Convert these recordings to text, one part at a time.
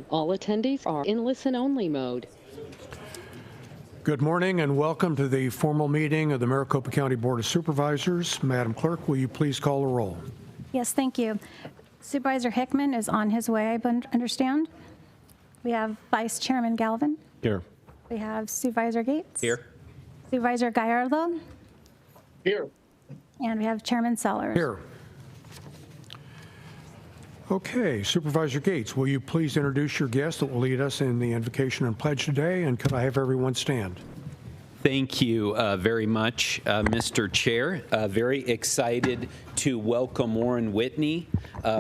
All attendees are in listen-only mode. Good morning and welcome to the formal meeting of the Maricopa County Board of Supervisors. Madam Clerk, will you please call the roll? Yes, thank you. Supervisor Hickman is on his way, I understand. We have Vice Chairman Galvin. Here. We have Supervisor Gates. Here. Supervisor Gallardo. Here. And we have Chairman Sellers. Here. Okay, Supervisor Gates, will you please introduce your guest that will lead us in the invocation and pledge today, and could I have everyone stand? Thank you very much, Mr. Chair. Very excited to welcome Warren Whitney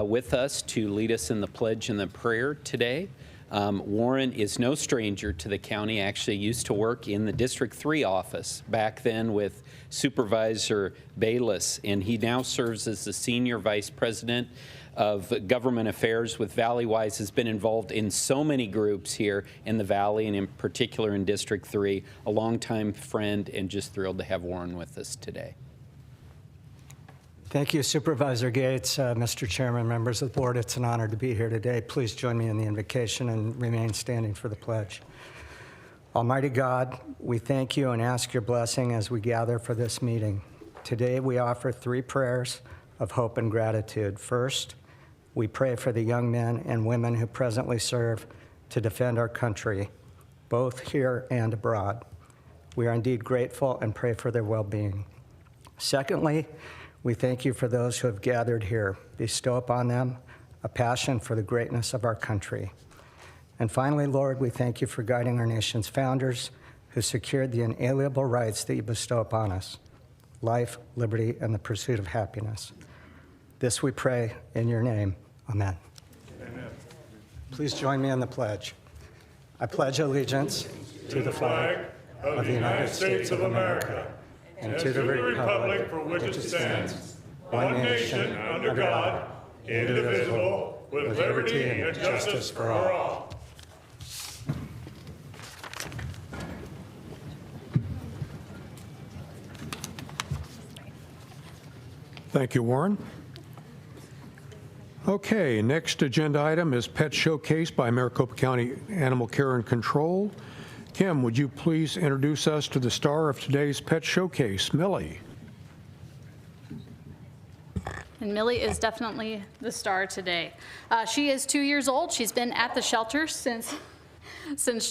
with us to lead us in the pledge and the prayer today. Warren is no stranger to the county, actually used to work in the District 3 office back then with Supervisor Bayless, and he now serves as the Senior Vice President of Government Affairs with Valleywise, has been involved in so many groups here in the Valley and in particular in District 3, a longtime friend, and just thrilled to have Warren with us today. Thank you, Supervisor Gates, Mr. Chairman, members of the board. It's an honor to be here today. Please join me in the invocation and remain standing for the pledge. Almighty God, we thank you and ask your blessing as we gather for this meeting. Today we offer three prayers of hope and gratitude. First, we pray for the young men and women who presently serve to defend our country, both here and abroad. We are indeed grateful and pray for their well-being. Secondly, we thank you for those who have gathered here. Bestow upon them a passion for the greatness of our country. And finally, Lord, we thank you for guiding our nation's founders who secured the inalienable rights that you bestow upon us: life, liberty, and the pursuit of happiness. This we pray in your name. Amen. Amen. Please join me in the pledge. I pledge allegiance to the flag of the United States of America and to the republic for which it stands, one nation under God, indivisible, with liberty and justice for all. Thank you, Warren. Okay, next agenda item is Pet Showcase by Maricopa County Animal Care and Control. Kim, would you please introduce us to the star of today's Pet Showcase, Millie? And Millie is definitely the star today. She is 2 years old. She's been at the shelter since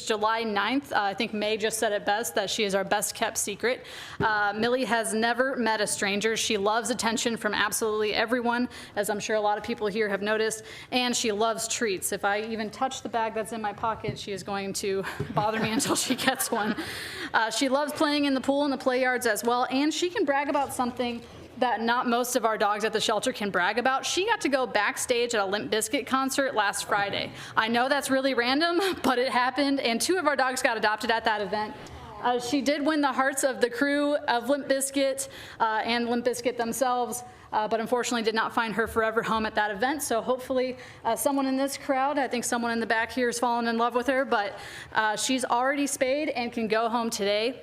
July 9th. I think May just said it best, that she is our best kept secret. Millie has never met a stranger. She loves attention from absolutely everyone, as I'm sure a lot of people here have noticed, and she loves treats. If I even touch the bag that's in my pocket, she is going to bother me until she gets one. She loves playing in the pool and the play yards as well, and she can brag about something that not most of our dogs at the shelter can brag about. She got to go backstage at a Limp Bizkit concert last Friday. I know that's really random, but it happened, and 2 of our dogs got adopted at that event. She did win the hearts of the crew of Limp Bizkit and Limp Bizkit themselves, but unfortunately did not find her forever home at that event. So hopefully someone in this crowd, I think someone in the back here, has fallen in love with her, but she's already spayed and can go home today.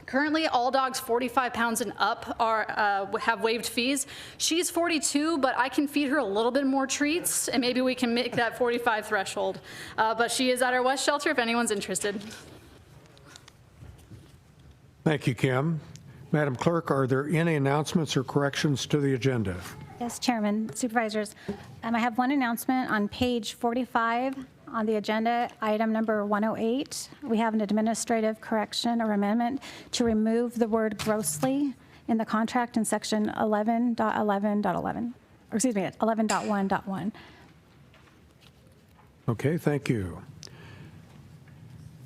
Currently, all dogs 45 pounds and up have waived fees. She's 42, but I can feed her a little bit more treats, and maybe we can make that 45 threshold. But she is at our West Shelter if anyone's interested. Thank you, Kim. Madam Clerk, are there any announcements or corrections to the agenda? Yes, Chairman, Supervisors. I have one announcement on page 45 on the agenda, item number 108. We have an administrative correction or amendment to remove the word grossly in the contract in section 11.11.11, or excuse me, 11.1.1. Okay, thank you.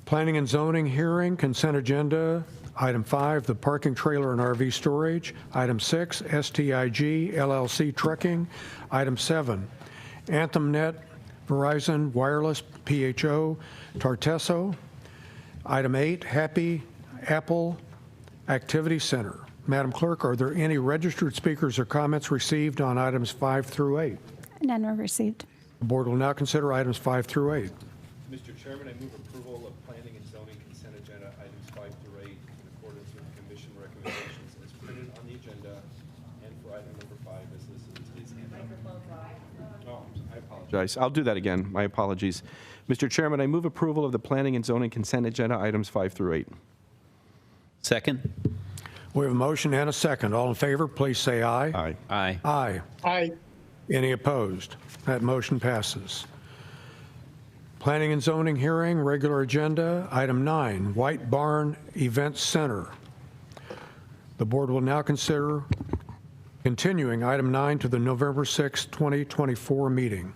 Planning and zoning hearing, consent agenda. Item 5, the parking trailer and RV storage. Item 6, STIG LLC trucking. Item 7, AnthemNet Verizon Wireless PHO Tartesso. Item 8, Happy Apple Activity Center. Madam Clerk, are there any registered speakers or comments received on items 5 through 8? None were received. The board will now consider items 5 through 8. Mr. Chairman, I move approval of planning and zoning consent agenda items 5 through 8 in accordance with commission recommendations as printed on the agenda, and for item number 5 as listed in today's handout. I apologize. I'll do that again. My apologies. Mr. Chairman, I move approval of the planning and zoning consent agenda items 5 through 8. Second? We have a motion and a second. All in favor, please say aye. Aye. Aye. Aye. Aye. Any opposed? That motion passes. Planning and zoning hearing, regular agenda, item 9, White Barn Event Center. The board will now consider continuing item 9 to the November 6, 2024 meeting.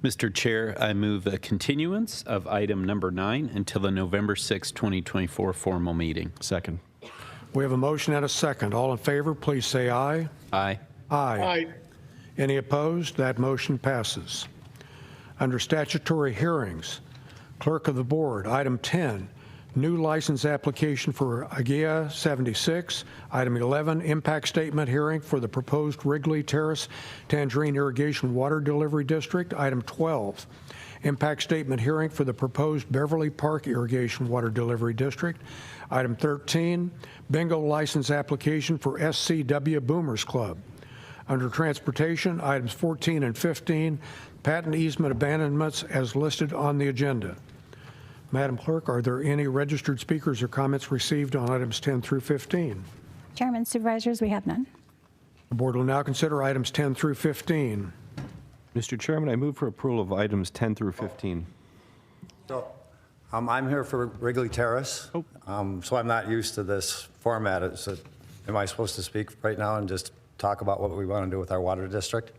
Mr. Chair, I move a continuance of item number 9 until the November 6, 2024 formal meeting. Second. We have a motion and a second. All in favor, please say aye. Aye. Aye. Aye. Any opposed? That motion passes. Under statutory hearings, clerk of the board, item 10, new license application for AGEA 76. Item 11, impact statement hearing for the proposed Wrigley Terrace Tangerine Irrigation Water Delivery District. Item 12, impact statement hearing for the proposed Beverly Park Irrigation Water Delivery District. Item 13, bingo license application for SCW Boomers Club. Under transportation, items 14 and 15, patent easement abandonments as listed on the agenda. Madam Clerk, are there any registered speakers or comments received on items 10 through 15? Chairman, Supervisors, we have none. The board will now consider items 10 through 15. Mr. Chairman, I move for approval of items 10 through 15. So, I'm here for Wrigley Terrace, so I'm not used to this format. Am I supposed to speak right now and just talk about what we want to do with our water district?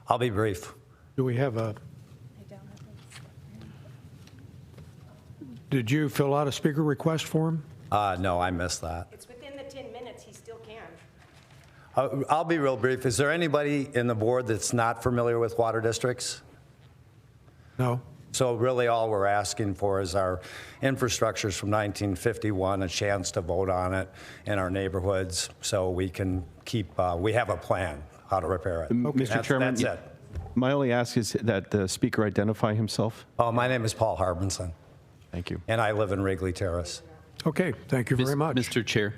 I'll be brief. Do we have a... Did you fill out a speaker request form? No, I missed that. It's within the 10 minutes, he still can. I'll be real brief. Is there anybody in the board that's not familiar with water districts? No? So really all we're asking for is our infrastructures from 1951, a chance to vote on it in our neighborhoods so we can keep, we have a plan how to repair it. Mr. Chairman, That's it. my only ask is that the speaker identify himself. Oh, my name is Paul Harbinson, Thank you. and I live in Wrigley Terrace. Okay, thank you very much. Mr. Chair,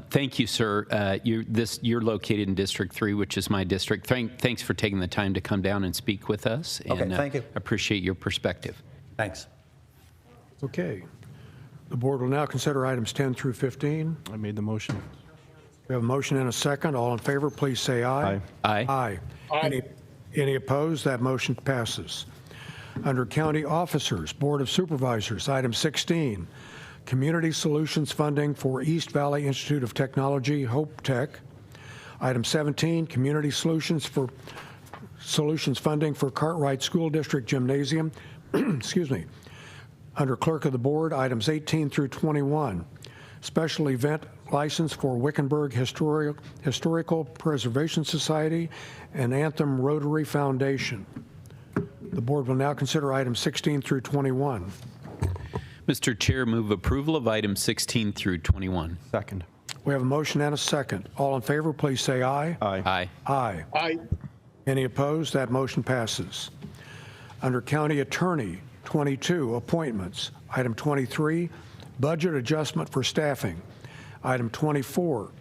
thank you, sir. You're located in District 3, which is my district. Thanks for taking the time to come down and speak with us. Okay, and, thank you. Appreciate your perspective. Thanks. Okay. The board will now consider items 10 through 15. I made the motion. We have a motion and a second. All in favor, please say aye. Aye. Aye. Aye. Any opposed? That motion passes. Under County Officers, Board of Supervisors, item 16, Community Solutions Funding for East Valley Institute of Technology, Hope Tech. Item 17, Community Solutions Funding for Cartwright School District Gymnasium. Excuse me. Under Clerk of the Board, items 18 through 21, Special Event License for Wickenburg Historical Preservation Society and Anthem Rotary Foundation. The board will now consider items 16 through 21. Mr. Chair, move approval of items 16 through 21. Second. We have a motion and a second. All in favor, please say aye. Aye. Aye. Aye. Aye. Any opposed? That motion passes. Under County Attorney, 22, Appointments. Item 23, Budget Adjustment for Staffing. Item 24,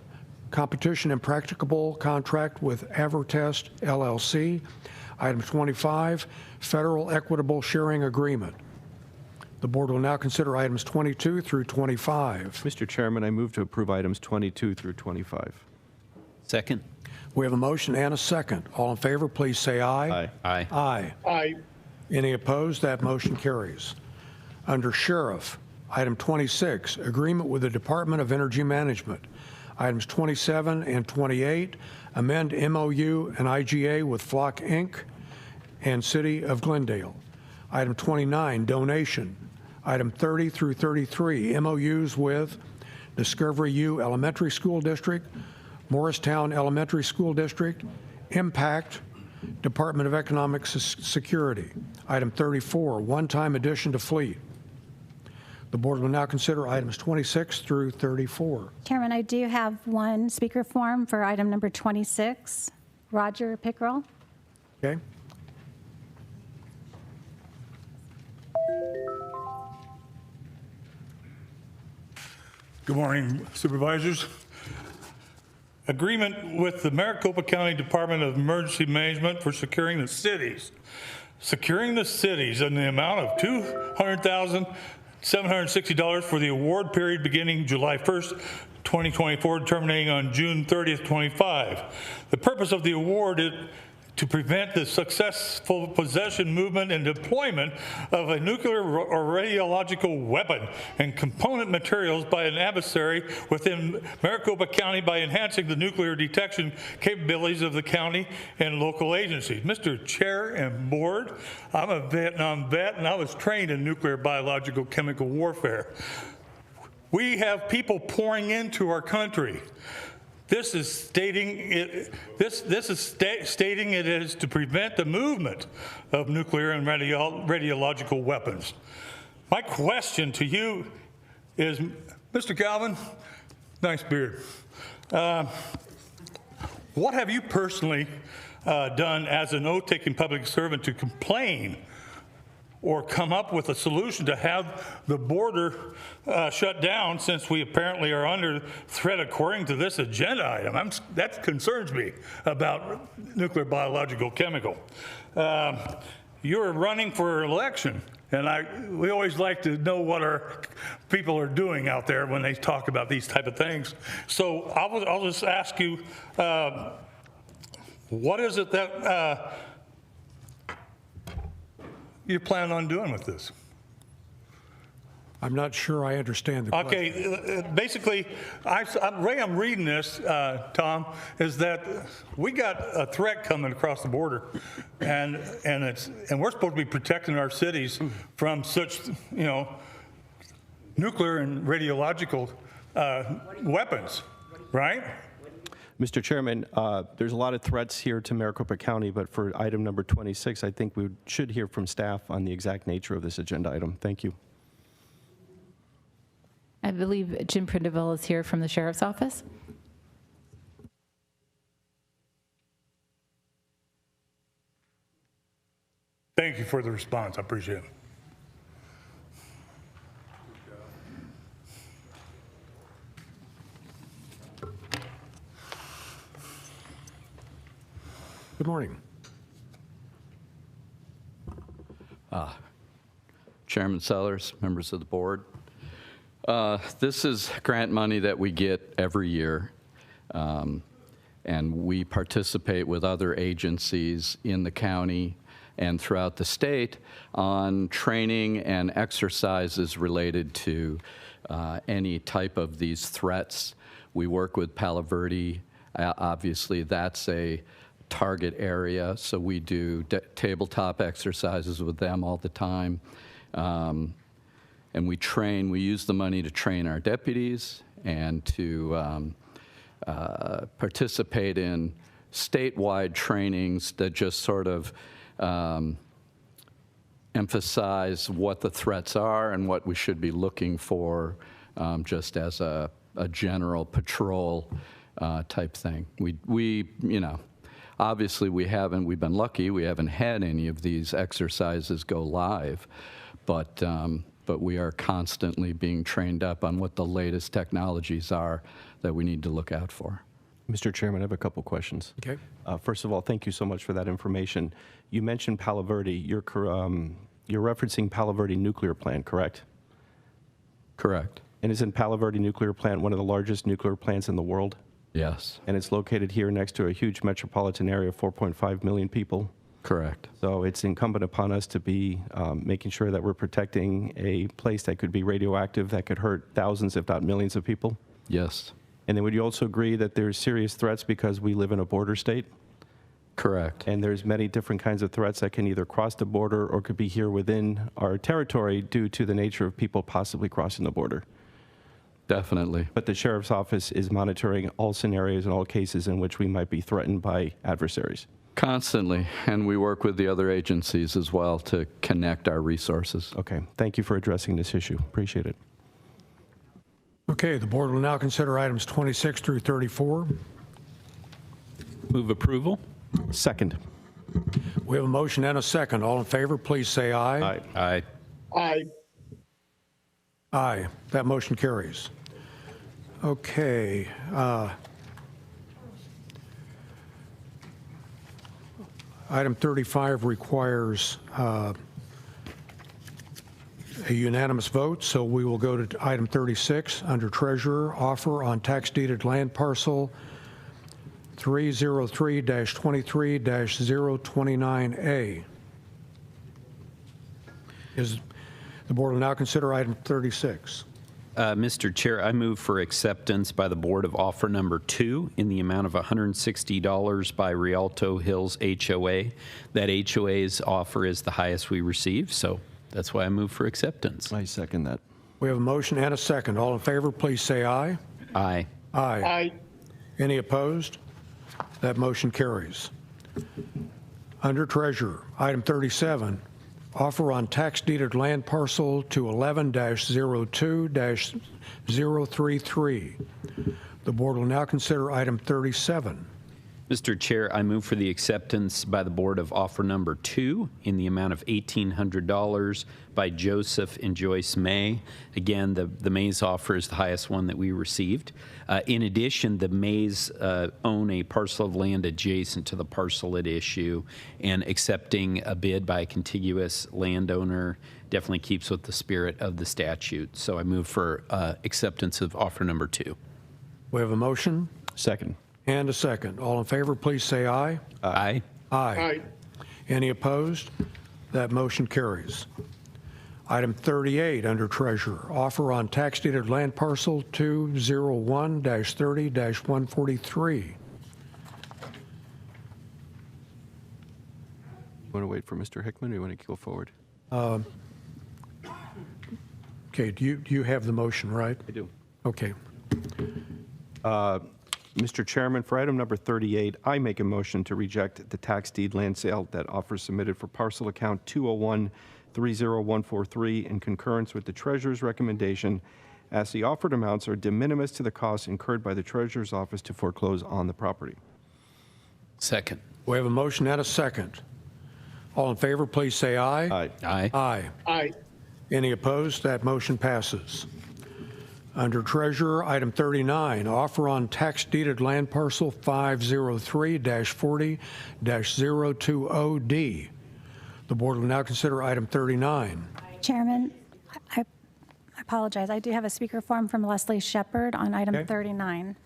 Competition and Practicable Contract with Avertest LLC. Item 25, Federal Equitable Sharing Agreement. The board will now consider items 22 through 25. Mr. Chairman, I move to approve items 22 through 25. Second? We have a motion and a second. All in favor, please say aye. Aye. Aye. Aye. Aye. Any opposed? That motion carries. Under Sheriff, item 26, Agreement with the Department of Energy Management. Items 27 and 28, amend MOU and IGA with Flock Inc. and City of Glendale. Item 29, donation. Item 30 through 33, MOUs with Discovery U Elementary School District, Morristown Elementary School District, Impact, Department of Economic Security. Item 34, one-time addition to fleet. The board will now consider items 26 through 34. Chairman, I do have one speaker form for item number 26. Roger Pickrell. Okay? Good morning, Supervisors. agreement with the Maricopa County Department of Emergency Management for securing the cities. Securing the cities in the amount of $200,760 for the award period beginning July 1st, 2024, terminating on June 30th, 25. The purpose of the award is to prevent the successful possession, movement, and deployment of a nuclear or radiological weapon and component materials by an adversary within Maricopa County by enhancing the nuclear detection capabilities of the county and local agencies. Mr. Chair and Board, I'm a Vietnam vet, and I was trained in nuclear, biological, chemical warfare. We have people pouring into our country. This is stating it. This is stating it is to prevent the movement of nuclear and radiological weapons. My question to you is, Mr. Galvin, nice beard. What have you personally done as an oath-taking public servant to complain or come up with a solution to have the border shut down, since we apparently are under threat according to this agenda item? That concerns me about nuclear, biological, chemical. You're running for election, and we always like to know what our people are doing out there when they talk about these type of things. So I'll just ask you, what is it that you plan on doing with this? I'm not sure I understand the question. Okay, basically, the way I'm reading this, Tom, is that we got a threat coming across the border, and we're supposed to be protecting our cities from such, nuclear and radiological weapons, right? Mr. Chairman, there's a lot of threats here to Maricopa County, but for item number 26, I think we should hear from staff on the exact nature of this agenda item. Thank you. I believe Jim Prindiville is here from the Sheriff's Office. Thank you for the response. I appreciate it. Good morning. Chairman Sellers, members of the board. This is grant money that we get every year, and we participate with other agencies in the county and throughout the state on training and exercises related to any type of these threats. We work with Palo Verde. Obviously, that's a target area, so we do tabletop exercises with them all the time. And we use the money to train our deputies and to participate in statewide trainings that just sort of emphasize what the threats are and what we should be looking for, just as a general patrol type thing. Obviously we've been lucky, we haven't had any of these exercises go live, but we are constantly being trained up on what the latest technologies are that we need to look out for. Mr. Chairman, I have a couple questions. Okay. First of all, thank you so much for that information. You mentioned Palo Verde. You're referencing Palo Verde nuclear plant, correct? Correct. And isn't Palo Verde nuclear plant one of the largest nuclear plants in the world? Yes. And it's located here next to a huge metropolitan area of 4.5 million people? Correct. So it's incumbent upon us to be making sure that we're protecting a place that could be radioactive, that could hurt thousands, if not millions of people? Yes. And then would you also agree that there's serious threats because we live in a border state? Correct. And there's many different kinds of threats that can either cross the border or could be here within our territory due to the nature of people possibly crossing the border? Definitely. But the Sheriff's Office is monitoring all scenarios and all cases in which we might be threatened by adversaries? Constantly, and we work with the other agencies as well to connect our resources. Okay, thank you for addressing this issue. Appreciate it. Okay, the board will now consider items 26 through 34. Move approval. Second. We have a motion and a second. All in favor, please say aye. Aye. Aye. Aye. Aye. That motion carries. Okay. Item 35 requires a unanimous vote, so we will go to item 36 under Treasurer, offer on tax deeded land parcel 303-23-029A. The board will now consider item 36. Mr. Chair, I move for acceptance by the board of offer number 2 in the amount of $160 by Rialto Hills HOA. That HOA's offer is the highest we receive, so that's why I move for acceptance. I second that. We have a motion and a second. All in favor, please say aye. Aye. Aye. Aye. Any opposed? That motion carries. Under Treasurer, item 37, offer on tax deeded land parcel to 11-02-033. The board will now consider item 37. Mr. Chair, I move for the acceptance by the board of offer number 2 in the amount of $1,800 by Joseph and Joyce May. Again, the Mays offer is the highest one that we received. In addition, the Mays own a parcel of land adjacent to the parcel at issue, and accepting a bid by a contiguous landowner definitely keeps with the spirit of the statute. So I move for acceptance of offer number 2. We have a motion Second. and a second. All in favor, please say aye. Aye. Aye. Any opposed? That motion carries. Item 38 under Treasurer, offer on tax deeded land parcel 201-30-143. You want to wait for Mr. Hickman, or you want to go forward? Okay, do you have the motion, right? I do. Okay. Mr. Chairman, for item number 38, I make a motion to reject the tax deed land sale that offer submitted for parcel account 201-30143 in concurrence with the Treasurer's recommendation, as the offered amounts are de minimis to the costs incurred by the Treasurer's office to foreclose on the property. Second. We have a motion and a second. All in favor, please say aye. Aye. Aye. Aye. Aye. Any opposed? That motion passes. Under Treasurer, item 39, offer on tax deeded land parcel 503-40-020D. The board will now consider item 39. Chairman, I apologize. I do have a speaker form from Leslie Shepard on item Okay. 39.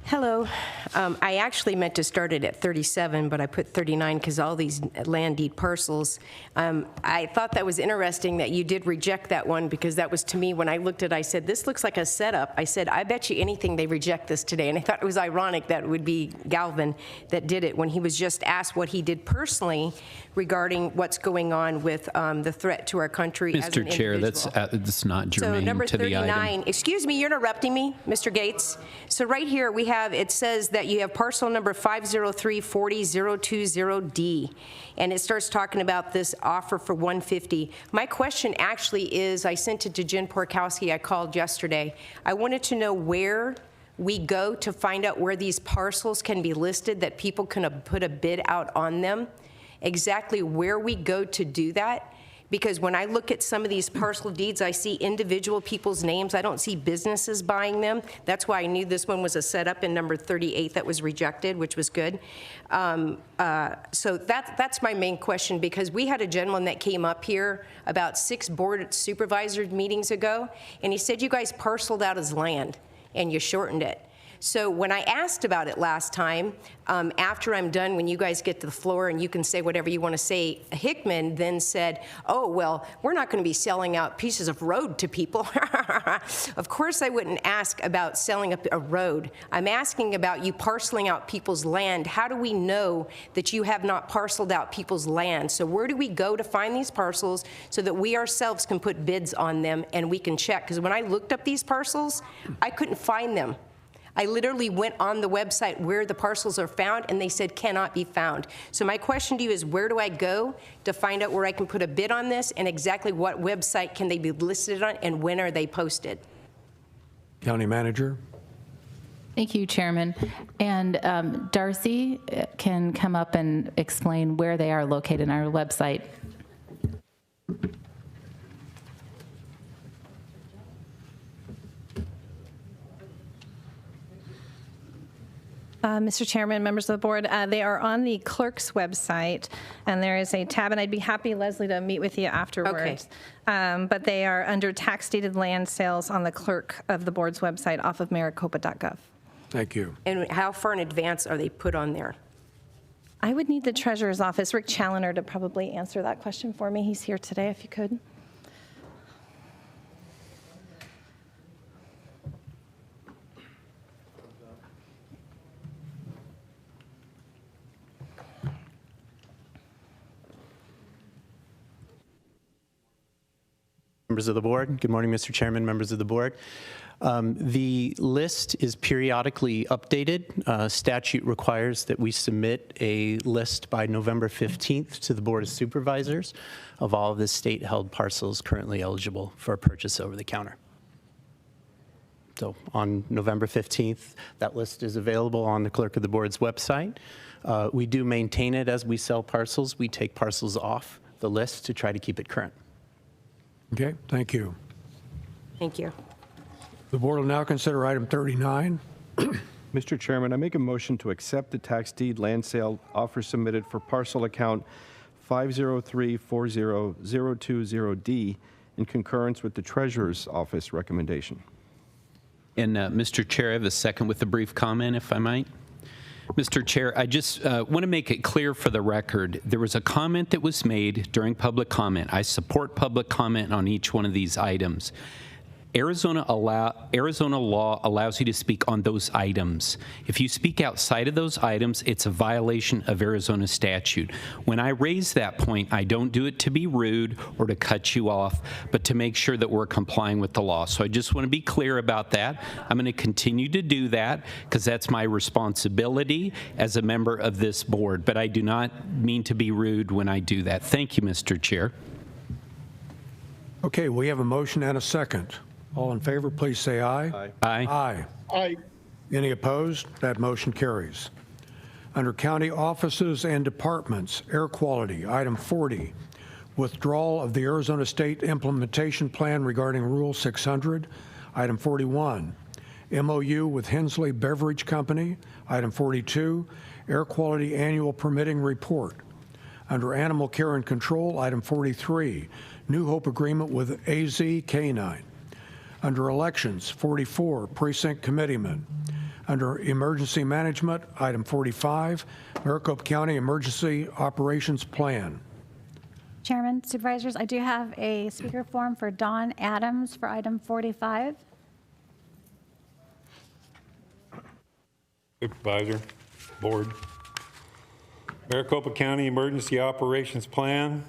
Hello. I actually meant to start it at 37, but I put 39 because all these land deed parcels. I thought that was interesting that you did reject that one, because that was, to me, when I looked at it, I said, this looks like a setup. I said, I bet you anything they reject this today. And I thought it was ironic that it would be Galvin that did it when he was just asked what he did personally regarding what's going on with the threat to our country as an Mr. Chair, individual. that's not So germane number to the 39, item. excuse me, you're interrupting me, Mr. Gates. So right here we have, it says that you have parcel number 503-40-020D, and it starts talking about this offer for 150. My question actually is, I sent it to Jen Porkowski, I called yesterday. I wanted to know where we go to find out where these parcels can be listed, that people can put a bid out on them, exactly where we go to do that. Because when I look at some of these parcel deeds, I see individual people's names. I don't see businesses buying them. That's why I knew this one was a setup in number 38 that was rejected, which was good. So that's my main question, because we had a gentleman that came up here about 6 board supervisor meetings ago, and he said you guys parceled out his land and you shortened it. So when I asked about it last time, after I'm done, when you guys get to the floor and you can say whatever you want to say, Hickman then said, oh, well, we're not going to be selling out pieces of road to people. Of course I wouldn't ask about selling up a road. I'm asking about you parceling out people's land. How do we know that you have not parceled out people's land? So where do we go to find these parcels so that we ourselves can put bids on them and we can check? Because when I looked up these parcels, I couldn't find them. I literally went on the website where the parcels are found, and they said cannot be found. So my question to you is, where do I go to find out where I can put a bid on this, and exactly what website can they be listed on, and when are they posted? County Manager. Thank you, Chairman. And Darcy can come up and explain where they are located on our website. Mr. Chairman, members of the board, they are on the clerk's website, and there is a tab, and I'd be happy, Leslie, to meet with you afterwards. But they are under tax deeded land sales on the clerk of the board's website off of maricopa.gov. Thank you. And how far in advance are they put on there? I would need the treasurer's office, Rick Challoner, to probably answer that question for me. He's here today, if you could. Members of the board. Good morning, Mr. Chairman, members of the board. The list is periodically updated. Statute requires that we submit a list by November 15th to the Board of Supervisors of all of the state-held parcels currently eligible for purchase over the counter. So on November 15th, that list is available on the clerk of the board's website. We do maintain it as we sell parcels. We take parcels off the list to try to keep it current. Okay, thank you. Thank you. The board will now consider item 39. Mr. Chairman, I make a motion to accept the tax deed land sale offer submitted for parcel account 503-40020D in concurrence with the Treasurer's Office recommendation. And Mr. Chair, I have a second with a brief comment, if I might. Mr. Chair, I just want to make it clear for the record, there was a comment that was made during public comment. I support public comment on each one of these items. Arizona law allows you to speak on those items. If you speak outside of those items, it's a violation of Arizona statute. When I raise that point, I don't do it to be rude or to cut you off, but to make sure that we're complying with the law. So I just want to be clear about that. I'm going to continue to do that because that's my responsibility as a member of this board, but I do not mean to be rude when I do that. Thank you, Mr. Chair. Okay, we have a motion and a second. All in favor, please say aye. Aye. Aye. Aye. Aye. Any opposed? That motion carries. Under county offices and departments, air quality, item 40, withdrawal of the Arizona State Implementation Plan regarding Rule 600. Item 41, MOU with Hensley Beverage Company. Item 42, air quality annual permitting report. Under animal care and control, item 43, New Hope agreement with AZ Canine. Under elections, 44, precinct committeemen. Under emergency management, item 45, Maricopa County Emergency Operations Plan. Chairman, Supervisors, I do have a speaker form for Don Adams for item 45. Supervisor, board. Maricopa County Emergency Operations Plan.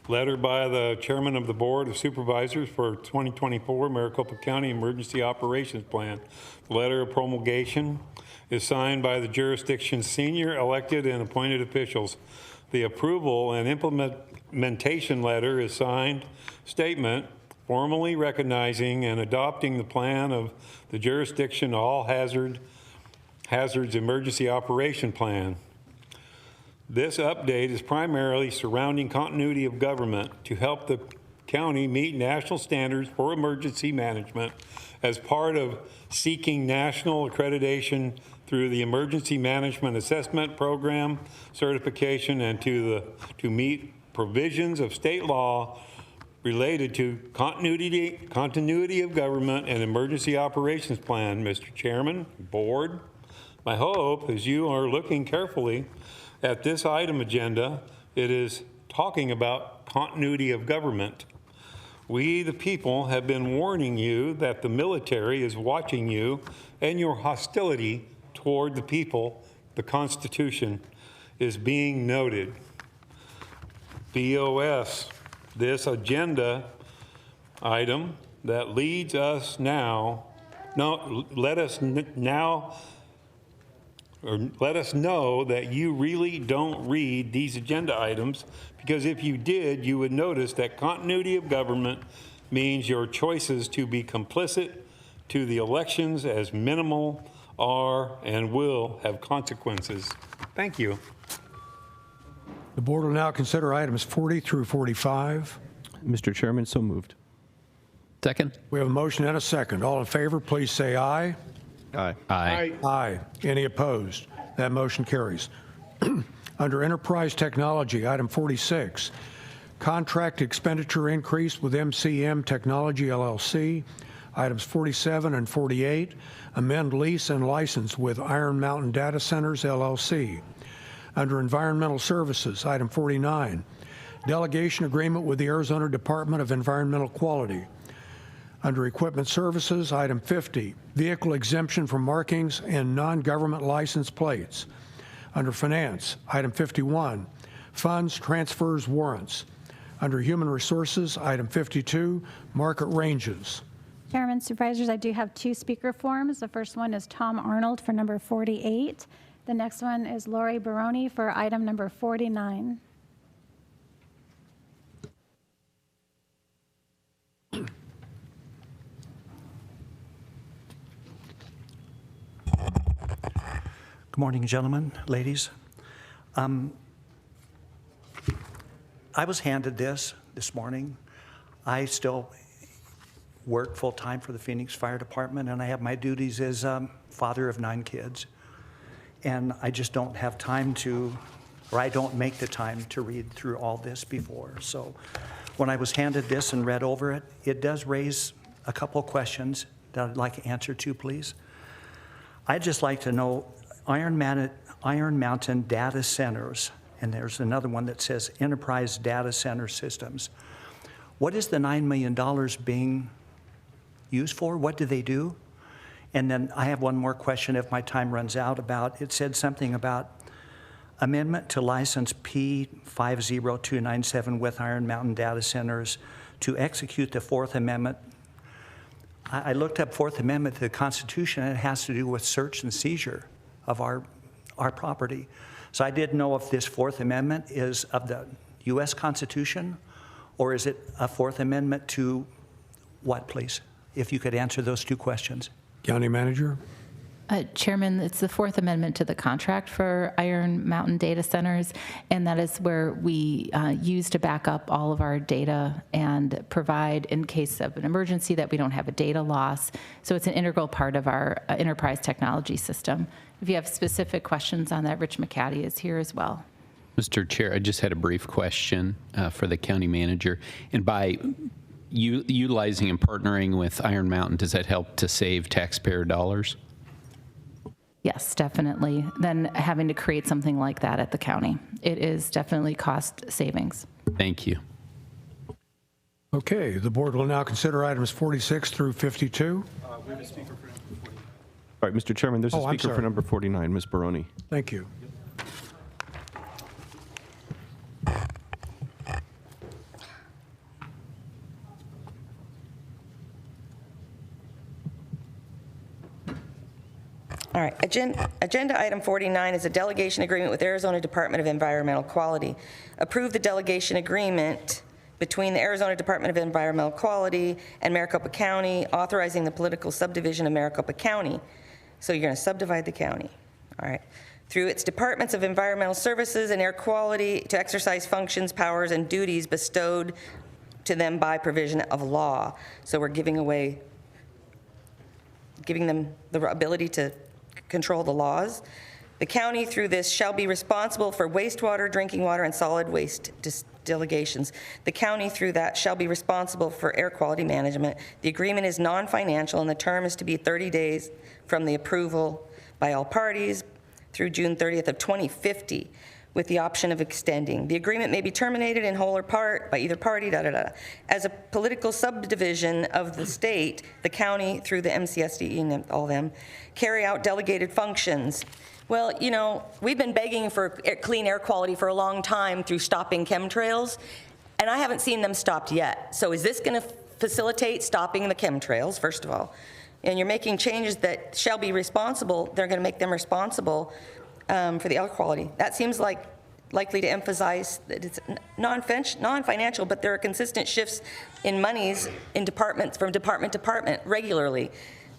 Letter by the Chairman of the Board of Supervisors for 2024 Maricopa County Emergency Operations Plan. The letter of promulgation is signed by the jurisdiction's senior elected and appointed officials. The approval and implementation letter is signed statement formally recognizing and adopting the plan of the jurisdiction all hazards emergency operation plan. This update is primarily surrounding continuity of government to help the county meet national standards for emergency management as part of seeking national accreditation through the Emergency Management Assessment Program certification and to meet provisions of state law related to continuity of government and emergency operations plan. Mr. Chairman, board, my hope is you are looking carefully at this item agenda. It is talking about continuity of government. We, the people, have been warning you that the military is watching you and your hostility toward the people. The Constitution is being noted. BOS, this agenda item that leads us now, let us know that you really don't read these agenda items, because if you did, you would notice that continuity of government means your choices to be complicit to the elections as minimal are and will have consequences. Thank you. The board will now consider items 40 through 45. Mr. Chairman, so moved. Second. We have a motion and a second. All in favor, please say aye. Aye. Aye. Aye. Any opposed? That motion carries. Under Enterprise Technology, item 46, contract expenditure increase with MCM Technology LLC. Items 47 and 48, amend lease and license with Iron Mountain Data Centers LLC. Under Environmental Services, item 49, delegation agreement with the Arizona Department of Environmental Quality. Under Equipment Services, item 50, vehicle exemption from markings and non-government license plates. Under Finance, item 51, funds, transfers, warrants. Under Human Resources, item 52, market ranges. Chairman, Supervisors, I do have 2 speaker forms. The first one is Tom Arnold for number 48. The next one is Lori Baroni for item number 49. Good morning, gentlemen, ladies. I was handed this morning. I still work full-time for the Phoenix Fire Department, and I have my duties as father of 9 kids. And I just don't have time to, or I don't make the time to read through all this before. So when I was handed this and read over it, it does raise a couple questions that I'd like to answer to, please. I'd just like to know, Iron Mountain Data Centers, and there's another one that says Enterprise Data Center Systems. What is the $9 million being used for? What do they do? And then I have one more question if my time runs out about, it said something about amendment to license P50297 with Iron Mountain Data Centers to execute the Fourth Amendment. I looked up Fourth Amendment to the Constitution, and it has to do with search and seizure of our property. So I didn't know if this Fourth Amendment is of the U.S. Constitution, or is it a Fourth Amendment to what, please? If you could answer those 2 questions. County Manager. Chairman, it's the Fourth Amendment to the contract for Iron Mountain Data Centers, and that is where we use to back up all of our data and provide, in case of an emergency, that we don't have a data loss. So it's an integral part of our enterprise technology system. If you have specific questions on that, Rich McCaddy is here as well. Mr. Chair, I just had a brief question for the county manager. And by utilizing and partnering with Iron Mountain, does that help to save taxpayer dollars? Yes, definitely. Then having to create something like that at the county. It is definitely cost savings. Thank you. Okay, the board will now consider items 46 through 52. We have a speaker for number 40. All right, Mr. Chairman, there's a Oh, I'm speaker for sorry. number 49, Ms. Baroni. Thank you. All right, agenda item 49 is a delegation agreement with Arizona Department of Environmental Quality. Approve the delegation agreement between the Arizona Department of Environmental Quality and Maricopa County, authorizing the political subdivision of Maricopa County. So you're going to subdivide the county, all right, through its departments of environmental services and air quality to exercise functions, powers, and duties bestowed to them by provision of law. So we're giving them the ability to control the laws. The county, through this, shall be responsible for wastewater, drinking water, and solid waste delegations. The county, through that, shall be responsible for air quality management. The agreement is non-financial, and the term is to be 30 days from the approval by all parties through June 30th of 2050, with the option of extending. The agreement may be terminated in whole or part by either party, As a political subdivision of the state, the county, through the MCSDE and all them, carry out delegated functions. Well, you know, we've been begging for clean air quality for a long time through stopping chemtrails, and I haven't seen them stopped yet. So is this going to facilitate stopping the chemtrails, first of all? And you're making changes that shall be responsible. They're going to make them responsible for the air quality. That seems like likely to emphasize that it's non-financial, but there are consistent shifts in monies in departments from department to department regularly.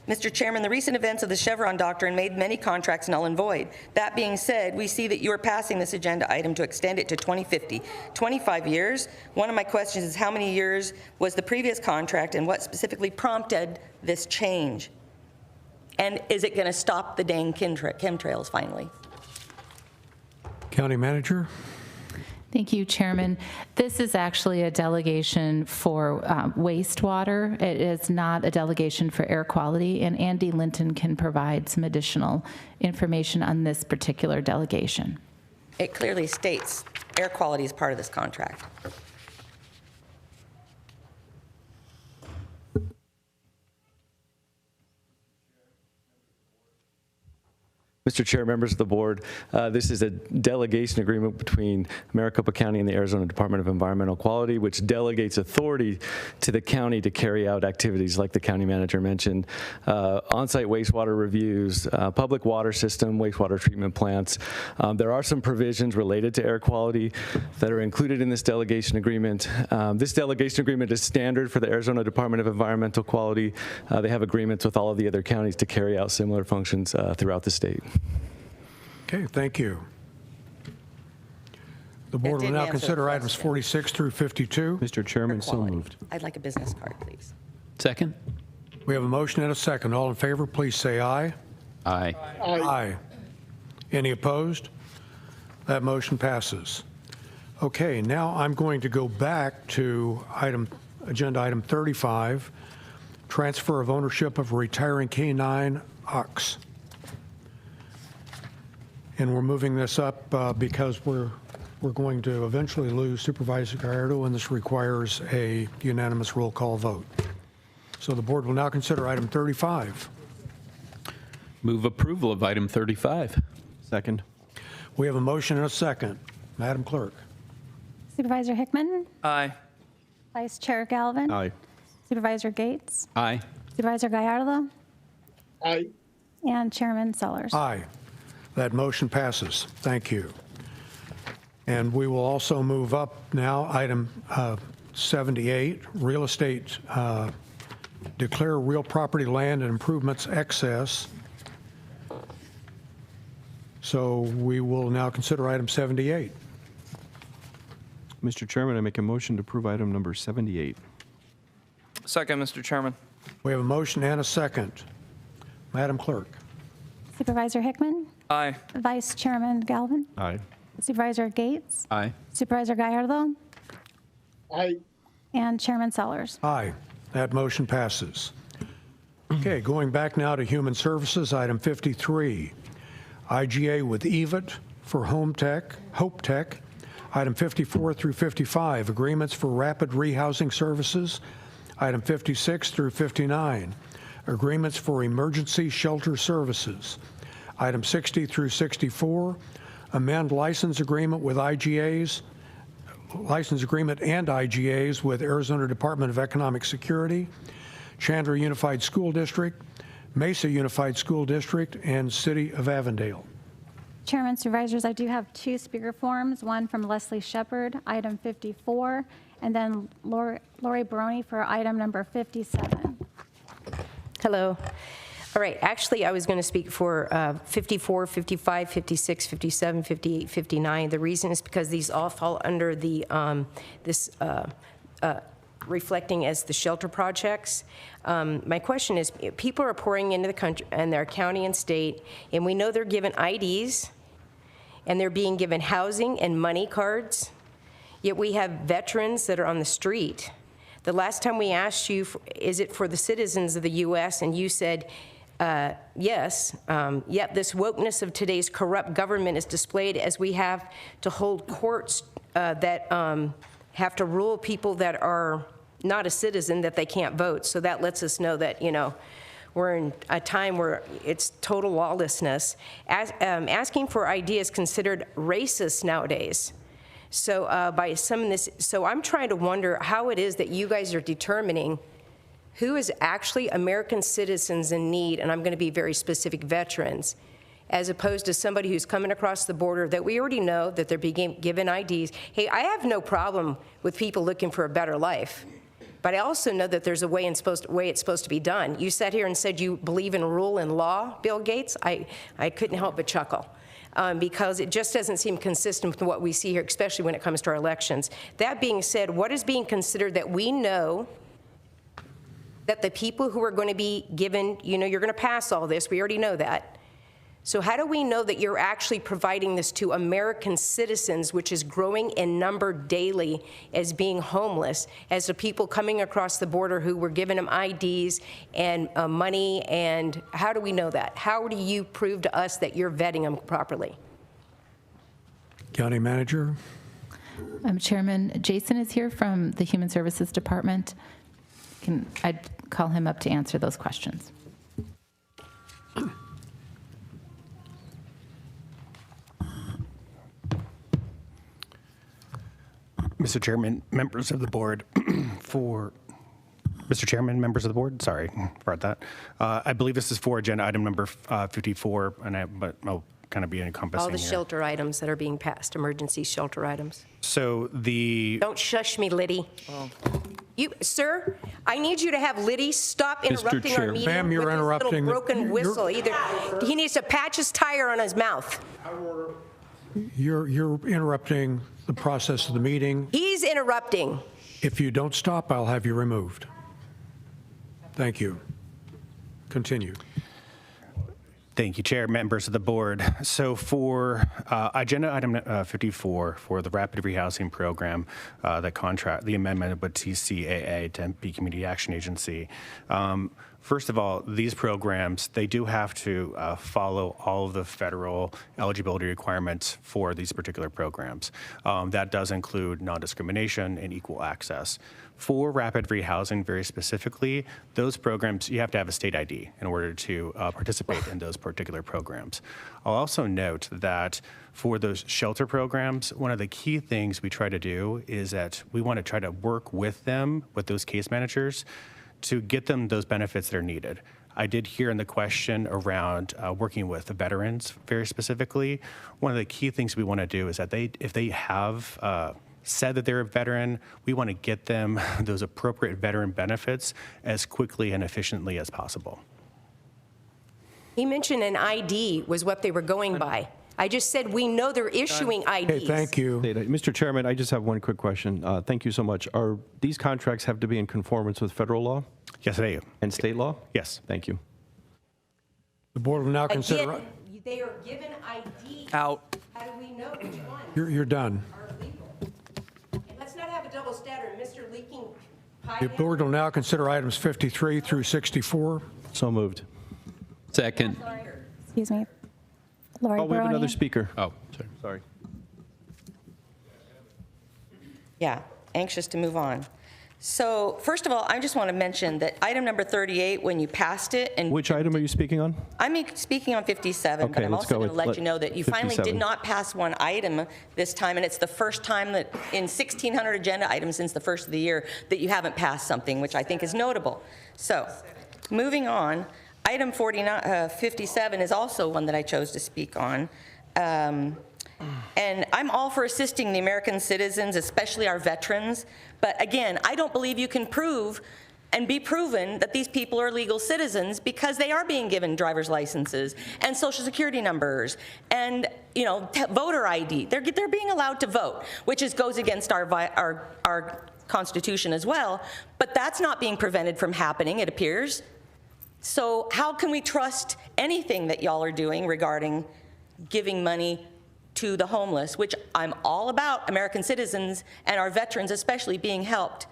Mr. Chairman, the recent events of the Chevron doctrine made many contracts null and void. That being said, we see that you are passing this agenda item to extend it to 2050, 25 years. One of my questions is how many years was the previous contract and what specifically prompted this change? And is it going to stop the dang chemtrails finally? County Manager? Thank you, Chairman. This is actually a delegation for wastewater. It is not a delegation for air quality, and Andy Linton can provide some additional information on this particular delegation. It clearly states air quality is part of this contract. Mr. Chair, members of the board, this is a delegation agreement between Maricopa County and the Arizona Department of Environmental Quality, which delegates authority to the county to carry out activities like the county manager mentioned, on-site wastewater reviews, public water system, wastewater treatment plants. There are some provisions related to air quality that are included in this delegation agreement. This delegation agreement is standard for the Arizona Department of Environmental Quality. They have agreements with all of the other counties to carry out similar functions throughout the state. Okay, thank you. The board will now consider items 46 through 52. Mr. Chairman, so moved. I'd like a business card, please. Second? We have a motion and a second. All in favor, please say aye. Aye. Aye. Any opposed? That motion passes. Okay, now I'm going to go back to agenda item 35, transfer of ownership of a retiring K-9 ox. And we're moving this up because we're going to eventually lose Supervisor Gallardo, and this requires a unanimous roll call vote. So the board will now consider item 35. Move approval of item 35. Second. We have a motion and a second. Madam Clerk. Supervisor Hickman? Aye. Vice Chair Galvin? Aye. Supervisor Gates? Aye. Supervisor Gallardo? Aye. And Chairman Sellers? Aye. That motion passes. Thank you. And we will also move up now, item 78, real estate, declare real property land and improvements excess. So we will now consider item 78. Mr. Chairman, I make a motion to approve item number 78. Second, Mr. Chairman. We have a motion and a second. Madam Clerk. Supervisor Hickman? Aye. Vice Chairman Galvin? Aye. Supervisor Gates? Aye. Supervisor Gallardo? Aye. And Chairman Sellers? Aye. That motion passes. Okay, going back now to Human Services, item 53. IGA with EVIT for Hope Tech. Item 54 through 55, agreements for rapid rehousing services. Item 56 through 59, agreements for emergency shelter services. Item 60 through 64, amend license agreement with IGAs, license agreement and IGAs with Arizona Department of Economic Security, Chandler Unified School District, Mesa Unified School District, and City of Avondale. Chairman, Supervisors, I do have two speaker forms, one from Leslie Shepard, item 54, and then Lori Baroni for item number 57. Hello. All right, actually, I was going to speak for 54, 55, 56, 57, 58, 59. The reason is because these all fall under the reflecting as the shelter projects. My question is, people are pouring into the country and their county and state, and we know they're given IDs, and they're being given housing and money cards, yet we have veterans that are on the street. The last time we asked you, is it for the citizens of the U.S., and you said, yes, yet this wokeness of today's corrupt government is displayed as we have to hold courts that have to rule people that are not a citizen, that they can't vote. So that lets us know that, you know, we're in a time where it's total lawlessness. Asking for ID is considered racist nowadays. So by some of this, so I'm trying to wonder how it is that you guys are determining who is actually American citizens in need, and I'm going to be very specific, veterans, as opposed to somebody who's coming across the border that we already know that they're being given IDs. Hey, I have no problem with people looking for a better life, but I also know that there's a way it's supposed to be done. You sat here and said you believe in rule and law, Bill Gates. I couldn't help but chuckle. Because it just doesn't seem consistent with what we see here, especially when it comes to our elections. That being said, what is being considered that we know that the people who are going to be given, you know, you're going to pass all this, we already know that. So how do we know that you're actually providing this to American citizens, which is growing in number daily as being homeless, as the people coming across the border who were giving them IDs and money, and how do we know that? How do you prove to us that you're vetting them properly? County Manager. Chairman, Jason is here from the Human Services Department. I'd call him up to answer those questions. Mr. Chairman, members of the board, Mr. Chairman, members of the board, sorry about that. I believe this is for agenda item number 54, but I'll kind of be encompassing All the here. shelter items that are being passed, emergency shelter items. So the... Don't shush me, Liddy. Sir, I need you to have Liddy stop interrupting our meeting Ma'am, you're with his interrupting little broken whistle. Either he needs to patch his tire on his mouth. You're interrupting the process of the meeting. He's interrupting. If you don't stop, I'll have you removed. Thank you. Continue. Thank you, Chair, members of the board. So for agenda item 54, for the rapid rehousing program, the amendment with TCAA, Tempe Community Action Agency. First of all, these programs, they do have to follow all of the federal eligibility requirements for these particular programs. That does include non-discrimination and equal access. For rapid rehousing, very specifically, those programs, you have to have a state ID in order to participate in those particular programs. I'll also note that for those shelter programs, one of the key things we try to do is that we want to try to work with them, with those case managers, to get them those benefits that are needed. I did hear in the question around working with the veterans very specifically. One of the key things we want to do is that if they have said that they're a veteran, we want to get them those appropriate veteran benefits as quickly and efficiently as possible. He mentioned an ID was what they were going by. I just said we know they're issuing IDs. Okay, thank you. Mr. Chairman, I just have one quick question. Thank you so much. Are these contracts have to be in conformance with federal law? Yes, they do. And state law? Yes. Thank you. The board will now consider... Again, they are given IDs. Out. How do we know which ones You're done. are legal? And let's not have a double standard. Mr. Leaking The board will now consider items 53 through 64. So moved. Second. Excuse me. Lori Oh, we have Barone. another speaker. Oh, Sorry. Yeah, anxious to move on. So first of all, I just want to mention that item number 38, when you passed it, and Which item are you speaking on? I'm speaking on 57, but Okay, I'm let's also go going to with let you know that you finally 57. did not pass one item this time, and it's the first time that in 1,600 agenda items since the first of the year that you haven't passed something, which I think is notable. So moving on, item 57 is also one that I chose to speak on. And I'm all for assisting the American citizens, especially our veterans. But again, I don't believe you can prove and be proven that these people are legal citizens because they are being given driver's licenses and social security numbers and, you know, voter ID. They're being allowed to vote, which goes against our Constitution as well. But that's not being prevented from happening, it appears. So how can we trust anything that y'all are doing regarding giving money to the homeless, which I'm all about American citizens and our veterans especially being helped.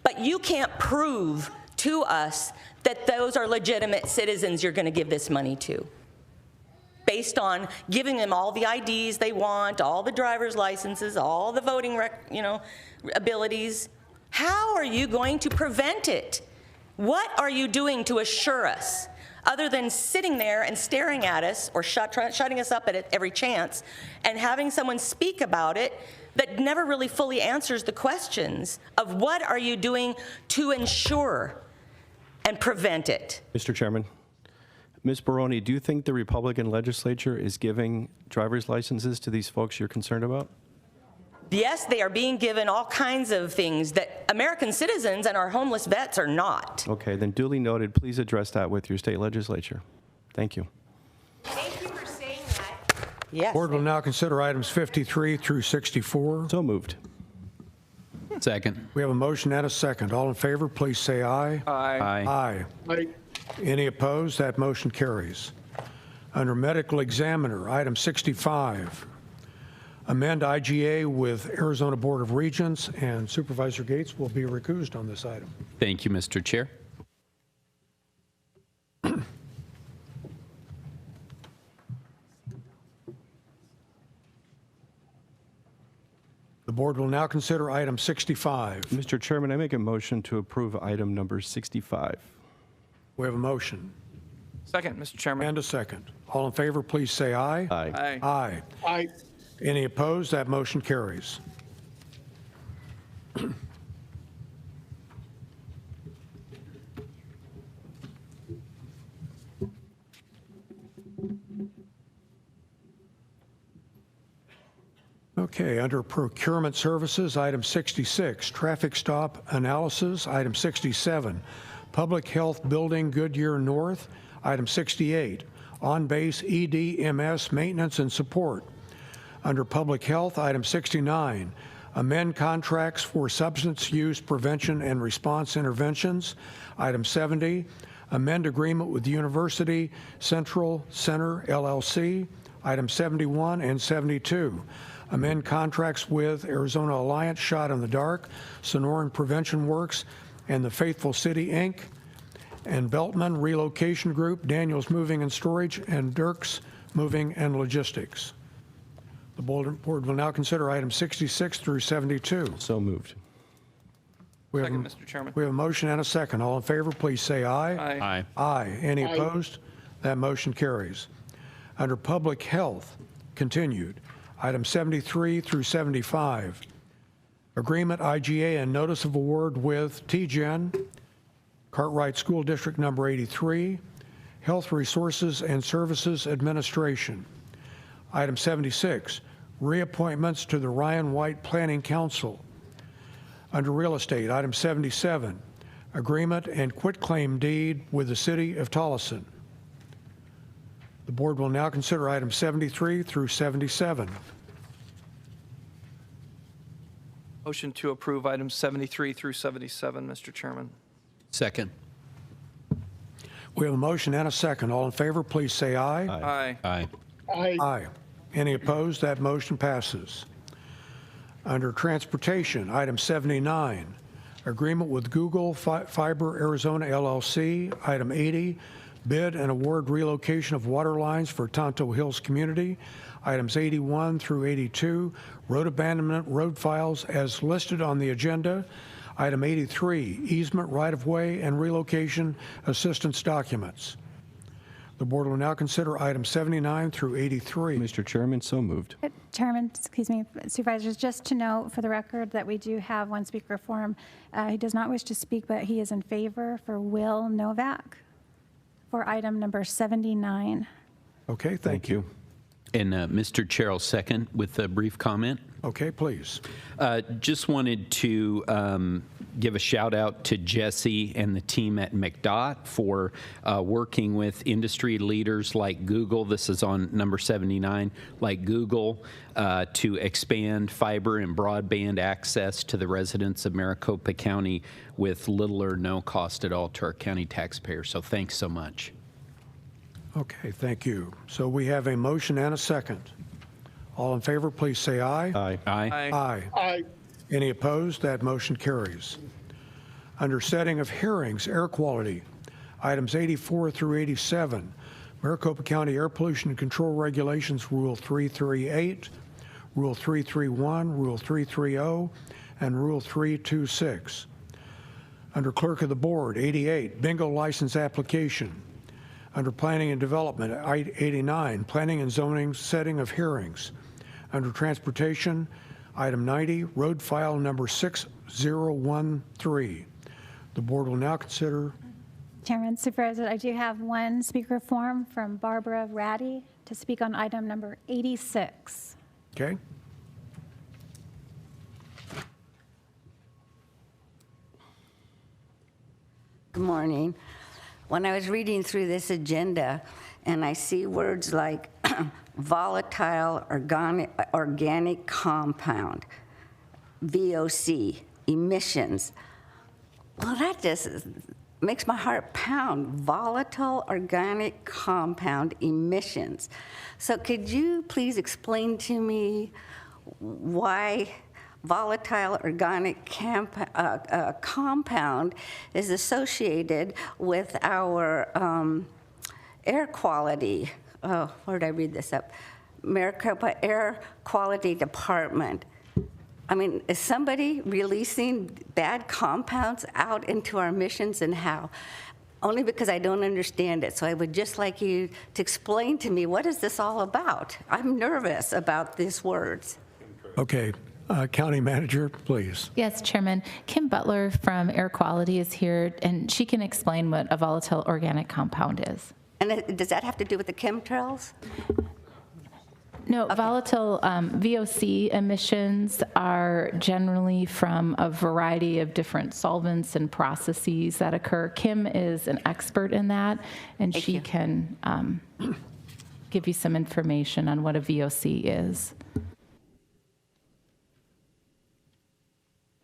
But you can't prove to us that those are legitimate citizens you're going to give this money to, based on giving them all the IDs they want, all the driver's licenses, all the voting abilities. How are you going to prevent it? What are you doing to assure us? Other than sitting there and staring at us or shutting us up at every chance and having someone speak about it that never really fully answers the questions of what are you doing to ensure and prevent it. Mr. Chairman, Ms. Barone, do you think the Republican legislature is giving driver's licenses to these folks you're concerned about? Yes, they are being given all kinds of things that American citizens and our homeless vets are not. Okay, then duly noted. Please address that with your state legislature. Thank you. Thank you for saying that. Yes. Board will now consider items 53 through 64. So moved. Second. We have a motion and a second. All in favor, please say aye. Aye. Aye. Any opposed? That motion carries. Under medical examiner, item 65, amend IGA with Arizona Board of Regents, and Supervisor Gates will be recused on this item. Thank you, Mr. Chair. The board will now consider item 65. Mr. Chairman, I make a motion to approve item number 65. We have a motion Second, Mr. Chairman. and a second. All in favor, please say aye. Aye. Aye. Aye. Any opposed? That motion carries. Okay, under procurement services, item 66, traffic stop analysis, item 67, public health building Goodyear North, item 68, on-base EDMS maintenance and support. Under public health, item 69, amend contracts for substance use prevention and response interventions. Item 70, amend agreement with University Central Center LLC. Item 71 and 72, amend contracts with Arizona Alliance Shot in the Dark, Sonoran Prevention Works, and the Faithful City, Inc., and Beltman Relocation Group, Daniels Moving and Storage, and Dirks Moving and Logistics. The board will now consider items 66 through 72. So moved. Second, Mr. Chairman. We have a motion and a second. All in favor, please say aye. Aye. Aye. Any opposed? That motion carries. Under public health, continued, items 73 through 75, agreement IGA and notice of award with TGen, Cartwright School District Number 83, Health Resources and Services Administration. Item 76, reappointments to the Ryan White Planning Council. Under real estate, item 77, agreement and quitclaim deed with the City of Tolleson. The board will now consider items 73 through 77. Motion to approve items 73 through 77, Mr. Chairman. Second. We have a motion and a second. All in favor, please say aye. Aye. Aye. Aye. Any opposed? That motion passes. Under transportation, item 79, agreement with Google Fiber Arizona LLC. Item 80, bid and award relocation of water lines for Tonto Hills community. Items 81 through 82, road abandonment road files as listed on the agenda. Item 83, easement right-of-way and relocation assistance documents. The board will now consider items 79 through 83. Mr. Chairman, so moved. Chairman, excuse me, Supervisors, just to note for the record that we do have one speaker for him. He does not wish to speak, but he is in favor for Will Novak for item number 79. Okay, thank you. And Mr. Chair will second with a brief comment. Okay, please. Just wanted to give a shout out to Jesse and the team at McDOT for working with industry leaders like Google. This is on number 79, like Google, to expand fiber and broadband access to the residents of Maricopa County with little or no cost at all to our county taxpayers. So thanks so much. Okay, thank you. So we have a motion and a second. All in favor, please say aye. Aye. Aye. Aye. Aye. Any opposed? That motion carries. Under setting of hearings, air quality, items 84 through 87, Maricopa County Air Pollution Control Regulations, Rule 338, Rule 331, Rule 330, and Rule 326. Under Clerk of the Board, 88, bingo license application. Under Planning and Development, 89, Planning and Zoning Setting of Hearings. Under Transportation, item 90, road file number 6013. The board will now consider. Chairman, Supervisor, I do have one speaker form from Barbara Ratty to speak on item number 86. Okay. Good morning. When I was reading through this agenda and I see words like volatile organic compound, VOC, emissions. Well, that just makes my heart pound. Volatile organic compound emissions. So could you please explain to me why volatile organic compound is associated with our air quality? Oh, where did I read this up? Maricopa Air Quality Department. I mean, is somebody releasing bad compounds out into our emissions, and how? Only because I don't understand it. So I would just like you to explain to me, what is this all about? I'm nervous about these words. Okay. County Manager, please. Yes, Chairman. Kim Butler from Air Quality is here, and she can explain what a volatile organic compound is. And does that have to do with the chemtrails? No, volatile VOC emissions are generally from a variety of different solvents and processes that occur. Kim is an expert in that, and she can give you some information on what a VOC is.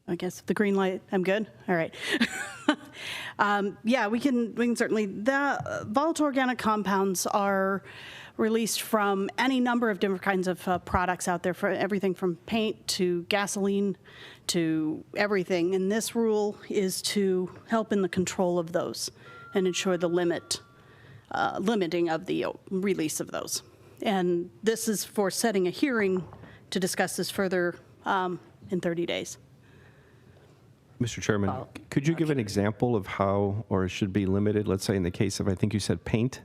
I guess the green light, I'm good. All right. Yeah, we can certainly. The volatile organic compounds are released from any number of different kinds of products out there, for everything from paint to gasoline to everything. And this rule is to help in the control of those and ensure the limiting of the release of those. And this is for setting a hearing to discuss this further in 30 days. Mr. Chairman, could you give an example of how, or it should be limited, let's say in the case of, I think you said paint?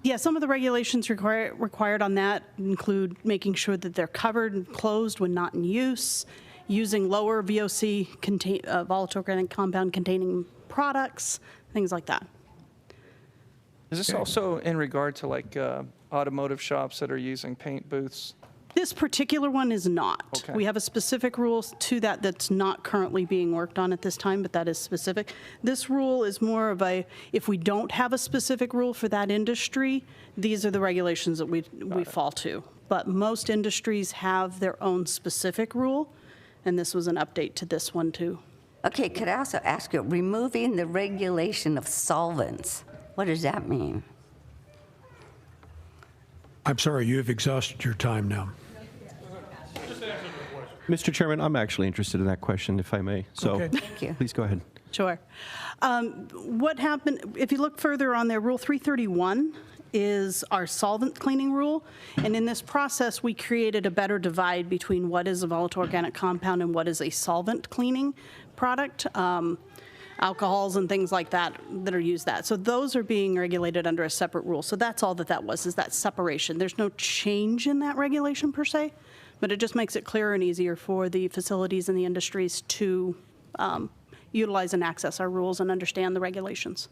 Yeah, some of the regulations required on that include making sure that they're covered and closed when not in use, using lower VOC volatile organic compound containing products, things like that. Is this also in regard to like automotive shops that are using paint booths? This particular one is not. Okay. We have a specific rule to that that's not currently being worked on at this time, but that is specific. This rule is more of a, if we don't have a specific rule for that industry, these are the regulations that we fall to. But most industries have their own specific rule, and this was an update to this one too. Okay, could I also ask you, removing the regulation of solvents, what does that mean? I'm sorry, you have exhausted your time now. Mr. Chairman, I'm actually interested in that question, if I may. So Okay. Thank you. Please go ahead. Sure. What happened, if you look further on there, Rule 331 is our solvent cleaning rule. And in this process, we created a better divide between what is a volatile organic compound and what is a solvent cleaning product. Alcohols and things like that that are used that. So those are being regulated under a separate rule. So that's all that was, is that separation. There's no change in that regulation per se, but it just makes it clearer and easier for the facilities and the industries to utilize and access our rules and understand the regulations.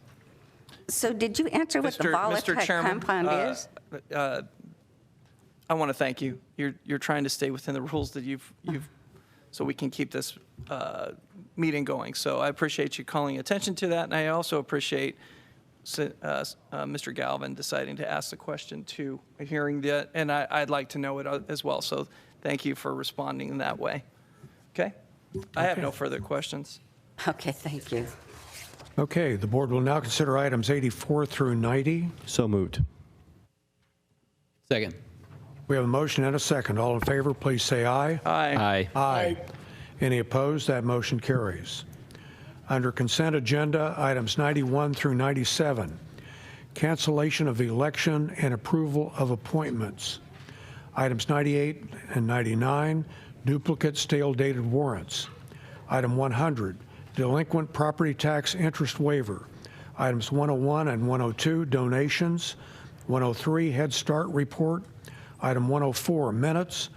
So did you answer what the volatile compound is? I want to thank you. You're trying to stay within the rules that you've so we can keep this meeting going. So I appreciate you calling attention to that, and I also appreciate Mr. Galvin deciding to ask the question to a hearing that, and I'd like to know it as well. So thank you for responding in that way. Okay? I have no further questions. Okay, thank you. Okay, the board will now consider items 84 through 90. So moved. Second. We have a motion and a second. All in favor, please say aye. Aye. Aye. Any opposed? That motion carries. Under consent agenda, items 91 through 97, cancellation of the election and approval of appointments. Items 98 and 99, duplicate stale dated warrants. Item 100, delinquent property tax interest waiver. Items 101 and 102, donations. 103, Head Start report. Item 104, minutes.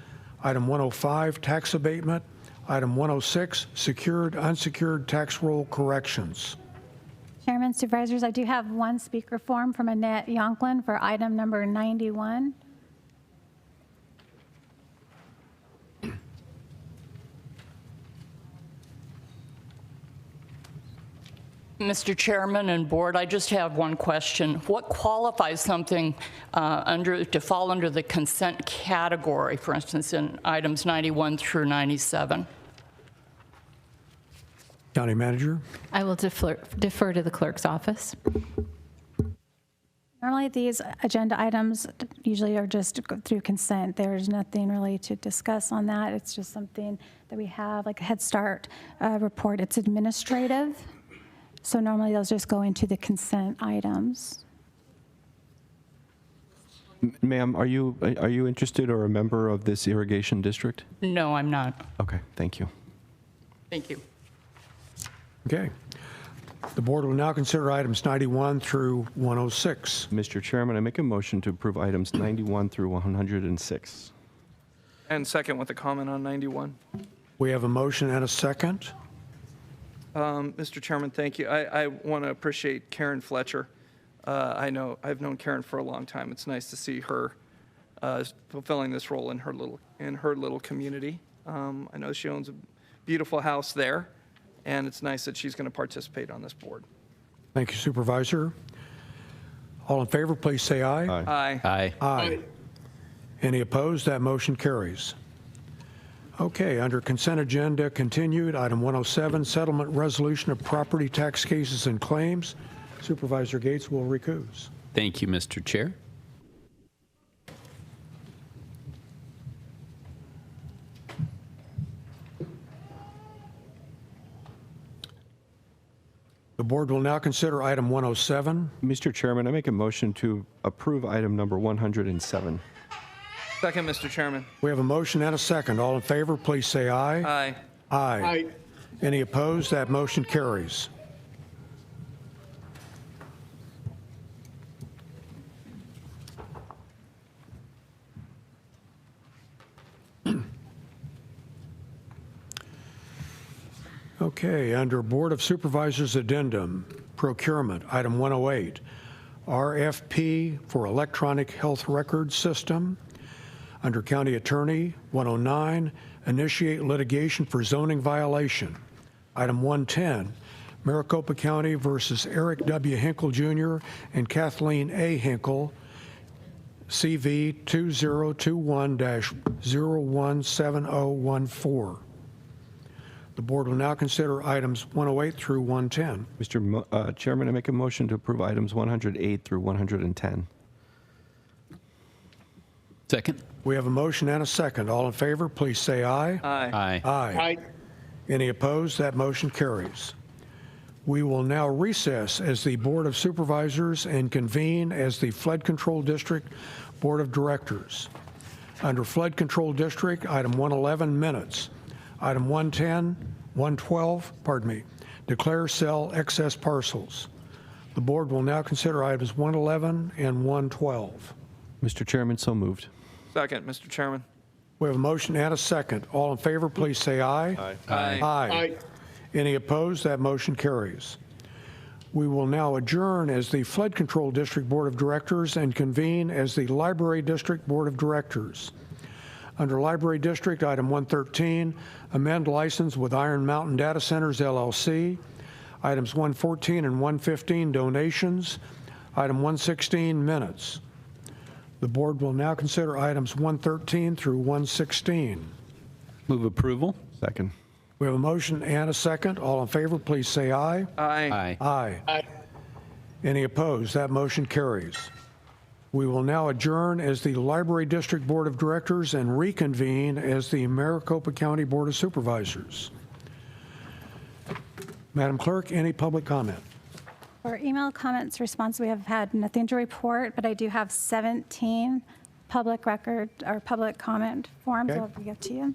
Item 105, tax abatement. Item 106, secured, unsecured tax roll corrections. Chairman, Supervisors, I do have one speaker form from Annette Yonklin for item number 91. Mr. Chairman and Board, I just have one question. What qualifies something to fall under the consent category, for instance, in items 91 through 97? County Manager? I will defer to the clerk's office. Normally, these agenda items usually are just go through consent. There's nothing really to discuss on that. It's just something that we have, like a Head Start report. It's administrative. So normally those just go into the consent items. Ma'am, are you interested or a member of this irrigation district? No, I'm not. Okay, thank you. Thank you. Okay. The board will now consider items 91 through 106. Mr. Chairman, I make a motion to approve items 91 through 106. And second with a comment on 91. We have a motion and a second. Mr. Chairman, thank you. I want to appreciate Karen Fletcher. I've known Karen for a long time. It's nice to see her fulfilling this role in her little community. I know she owns a beautiful house there, and it's nice that she's going to participate on this board. Thank you, Supervisor. All in favor, please say aye. Aye. Aye. Aye. Any opposed? That motion carries. Okay, under consent agenda continued, item 107, settlement resolution of property tax cases and claims. Supervisor Gates will recuse. Thank you, Mr. Chair. The board will now consider item 107. Mr. Chairman, I make a motion to approve item number 107. Second, Mr. Chairman. We have a motion and a second. All in favor, please say aye. Aye. Aye. Any opposed? That motion carries. Okay, under Board of Supervisors addendum, procurement, item 108, RFP for electronic health record system. Under County Attorney, 109, initiate litigation for zoning violation. Item 110, Maricopa County versus Eric W. Hinkle Jr. and Kathleen A. Hinkle, CV 2021-017014. The board will now consider items 108 through 110. Mr. Chairman, I make a motion to approve items 108 through 110. Second. We have a motion and a second. All in favor, please say aye. Aye. Aye. Aye. Any opposed? That motion carries. We will now recess as the Board of Supervisors and convene as the Flood Control District Board of Directors. Under Flood Control District, item 111, minutes. Item 110, 112, declare sell excess parcels. The board will now consider items 111 and 112. Mr. Chairman, so moved. Second, Mr. Chairman. We have a motion and a second. All in favor, please say aye. Aye. Aye. Aye. Any opposed? That motion carries. We will now adjourn as the Flood Control District Board of Directors and convene as the Library District Board of Directors. Under Library District, item 113, amend license with Iron Mountain Data Centers, LLC. Items 114 and 115, donations. Item 116, minutes. The board will now consider items 113 through 116. Move approval. Second. We have a motion and a second. All in favor, please say aye. Aye. Aye. Aye. Any opposed? That motion carries. We will now adjourn as the Library District Board of Directors and reconvene as the Maricopa County Board of Supervisors. Madam Clerk, any public comment? For email comments, response, we have had nothing to report, but I do have 17 public record or public comment forms. Okay. I'll give to you.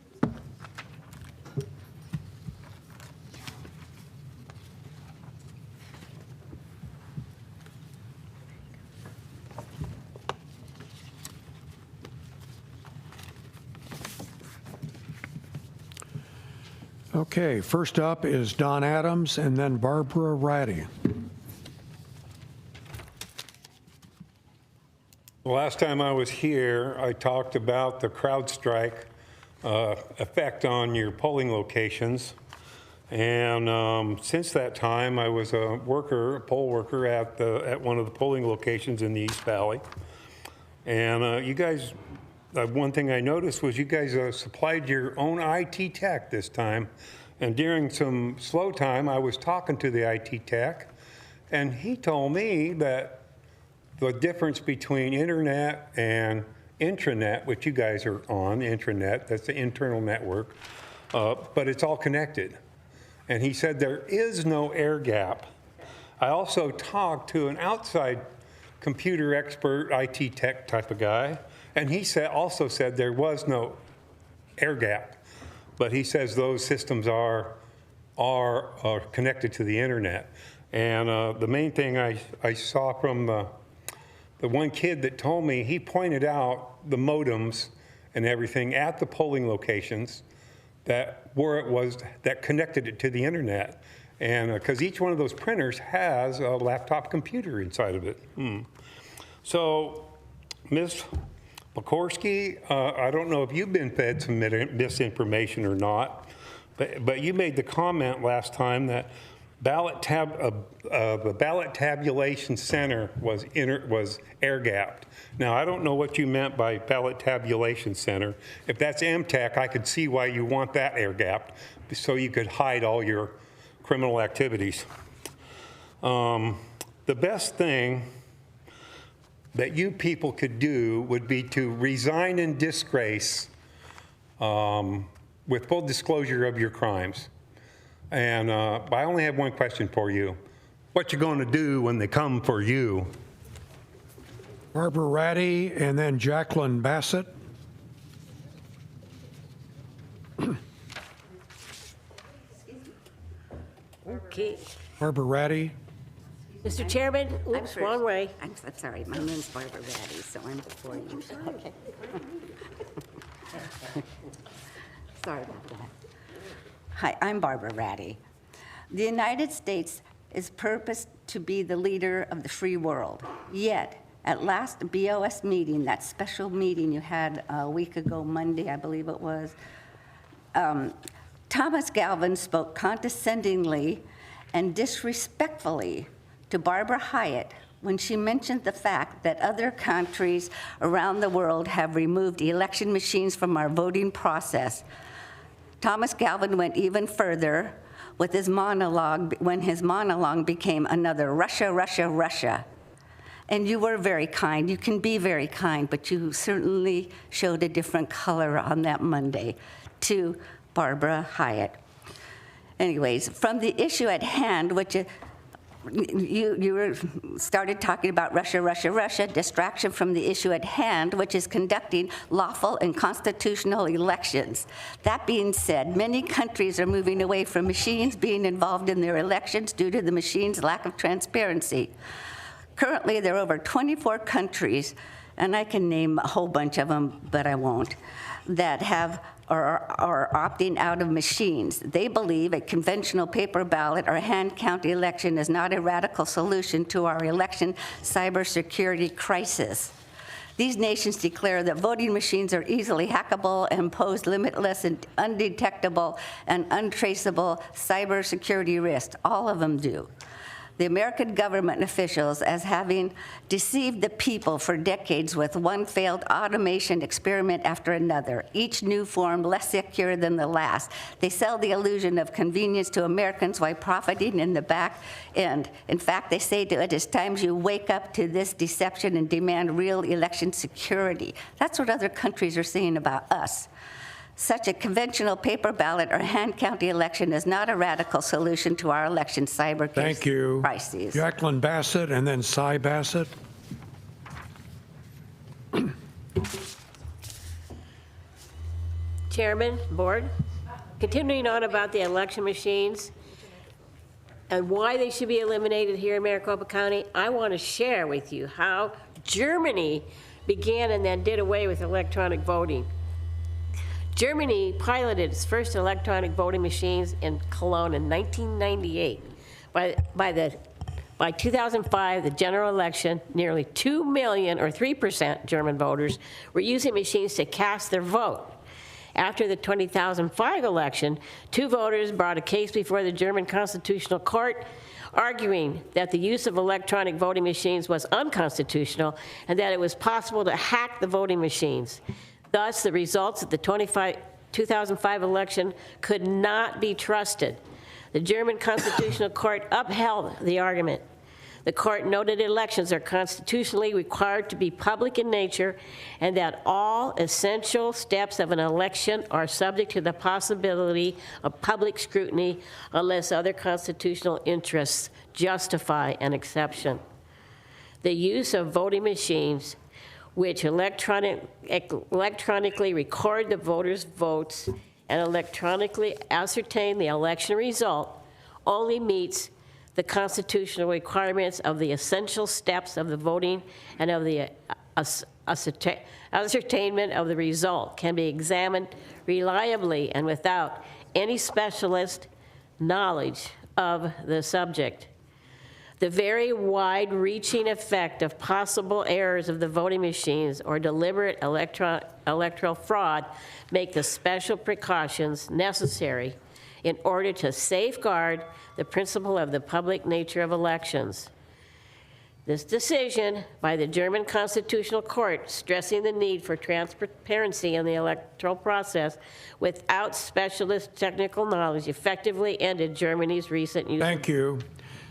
Okay, first up is Don Adams and then Barbara Ratty. The last time I was here, I talked about the CrowdStrike effect on your polling locations. And since that time, I was a poll worker at one of the polling locations in the East Valley. And you guys, one thing I noticed was you guys supplied your own IT tech this time And during some slow time, I was talking to the IT tech, and he told me that the difference between internet and intranet, which you guys are on, intranet, that's the internal network, but it's all connected. And he said there is no air gap. I also talked to an outside computer expert, IT tech type of guy, and he also said there was no air gap. But he says those systems are connected to the internet. And the main thing I saw from the one kid that told me, he pointed out the modems and everything at the polling locations that connected it to the internet. And because each one of those printers has a laptop computer inside of it. So, Ms. Pokorski, I don't know if you've been fed some misinformation or not, but you made the comment last time that the ballot tabulation center was air-gapped. Now, I don't know what you meant by ballot tabulation center. If that's MTech, I could see why you want that air-gapped, so you could hide all your criminal activities. The best thing that you people could do would be to resign in disgrace with full disclosure of your crimes. And I only have one question for you. What you going to do when they come for you? Barbara Ratty and then Jacqueline Bassett. Okay. Barbara Ratty. Mr. Chairman, oops, wrong way. I'm sorry, my name's Barbara Ratty, so I'm before you. Okay. Sorry about that. Hi, I'm Barbara Ratty. The United States is purposed to be the leader of the free world. Yet, at last BOS meeting, that special meeting you had a week ago, Monday, I believe it was, Thomas Galvin spoke condescendingly and disrespectfully to Barbara Hyatt when she mentioned the fact that other countries around the world have removed election machines from our voting process. Thomas Galvin went even further with his monologue when his monologue became another Russia, Russia, Russia. And you were very kind. You can be very kind, but you certainly showed a different color on that Monday to Barbara Hyatt. Anyways, from the issue at hand, which you started talking about Russia, Russia, Russia, distraction from the issue at hand, which is conducting lawful and constitutional elections. That being said, many countries are moving away from machines being involved in their elections due to the machines' lack of transparency. Currently, there are over 24 countries, and I can name a whole bunch of them, but I won't, that have are opting out of machines. They believe a conventional paper ballot or hand count election is not a radical solution to our election cybersecurity crisis. These nations declare that voting machines are easily hackable and pose limitless and undetectable and untraceable cybersecurity risks. All of them do. The American government officials, as having deceived the people for decades with one failed automation experiment after another, each new form less secure than the last. They sell the illusion of convenience to Americans while profiting in the back end. In fact, they say to it, it's time you wake up to this deception and demand real election security. That's what other countries are saying about us. Such a conventional paper ballot or hand count election is not a radical solution to our election cyber Thank you. crises. Jacqueline Bassett and then Cy Bassett. Chairman, board, continuing on about the election machines and why they should be eliminated here in Maricopa County, I want to share with you how Germany began and then did away with electronic voting. Germany piloted its first electronic voting machines in Cologne in 1998. By 2005, the general election, nearly 2 million, or 3% German voters, were using machines to cast their vote. After the 2005 election, 2 voters brought a case before the German Constitutional Court, arguing that the use of electronic voting machines was unconstitutional and that it was possible to hack the voting machines. Thus, the results of the 2005 election could not be trusted. The German Constitutional Court upheld the argument. The court noted elections are constitutionally required to be public in nature and that all essential steps of an election are subject to the possibility of public scrutiny unless other constitutional interests justify an exception. The use of voting machines which electronically record the voters' votes and electronically ascertain the election result only meets the constitutional requirements of the essential steps of the voting and of the ascertainment of the result can be examined reliably and without any specialist knowledge of the subject. The very wide-reaching effect of possible errors of the voting machines or deliberate electoral fraud make the special precautions necessary in order to safeguard the principle of the public nature of elections. This decision by the German Constitutional Court, stressing the need for transparency in the electoral process without specialist technical knowledge, effectively ended Germany's recent use Thank you.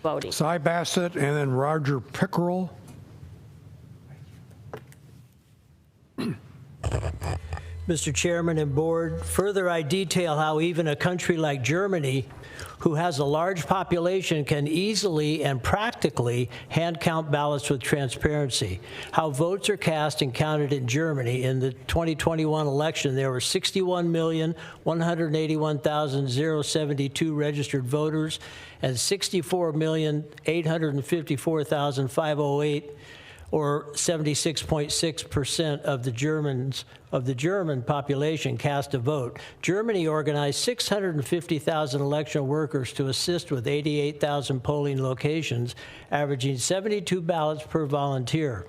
voting. Cy Bassett and then Roger Pickerel. Mr. Chairman and Board, further I detail how even a country like Germany, who has a large population, can easily and practically hand count ballots with transparency. How votes are cast and counted in Germany. In the 2021 election, there were 61,181,072 registered voters and 64,854,508, or 76.6% of the German population cast a vote. Germany organized 650,000 election workers to assist with 88,000 polling locations, averaging 72 ballots per volunteer.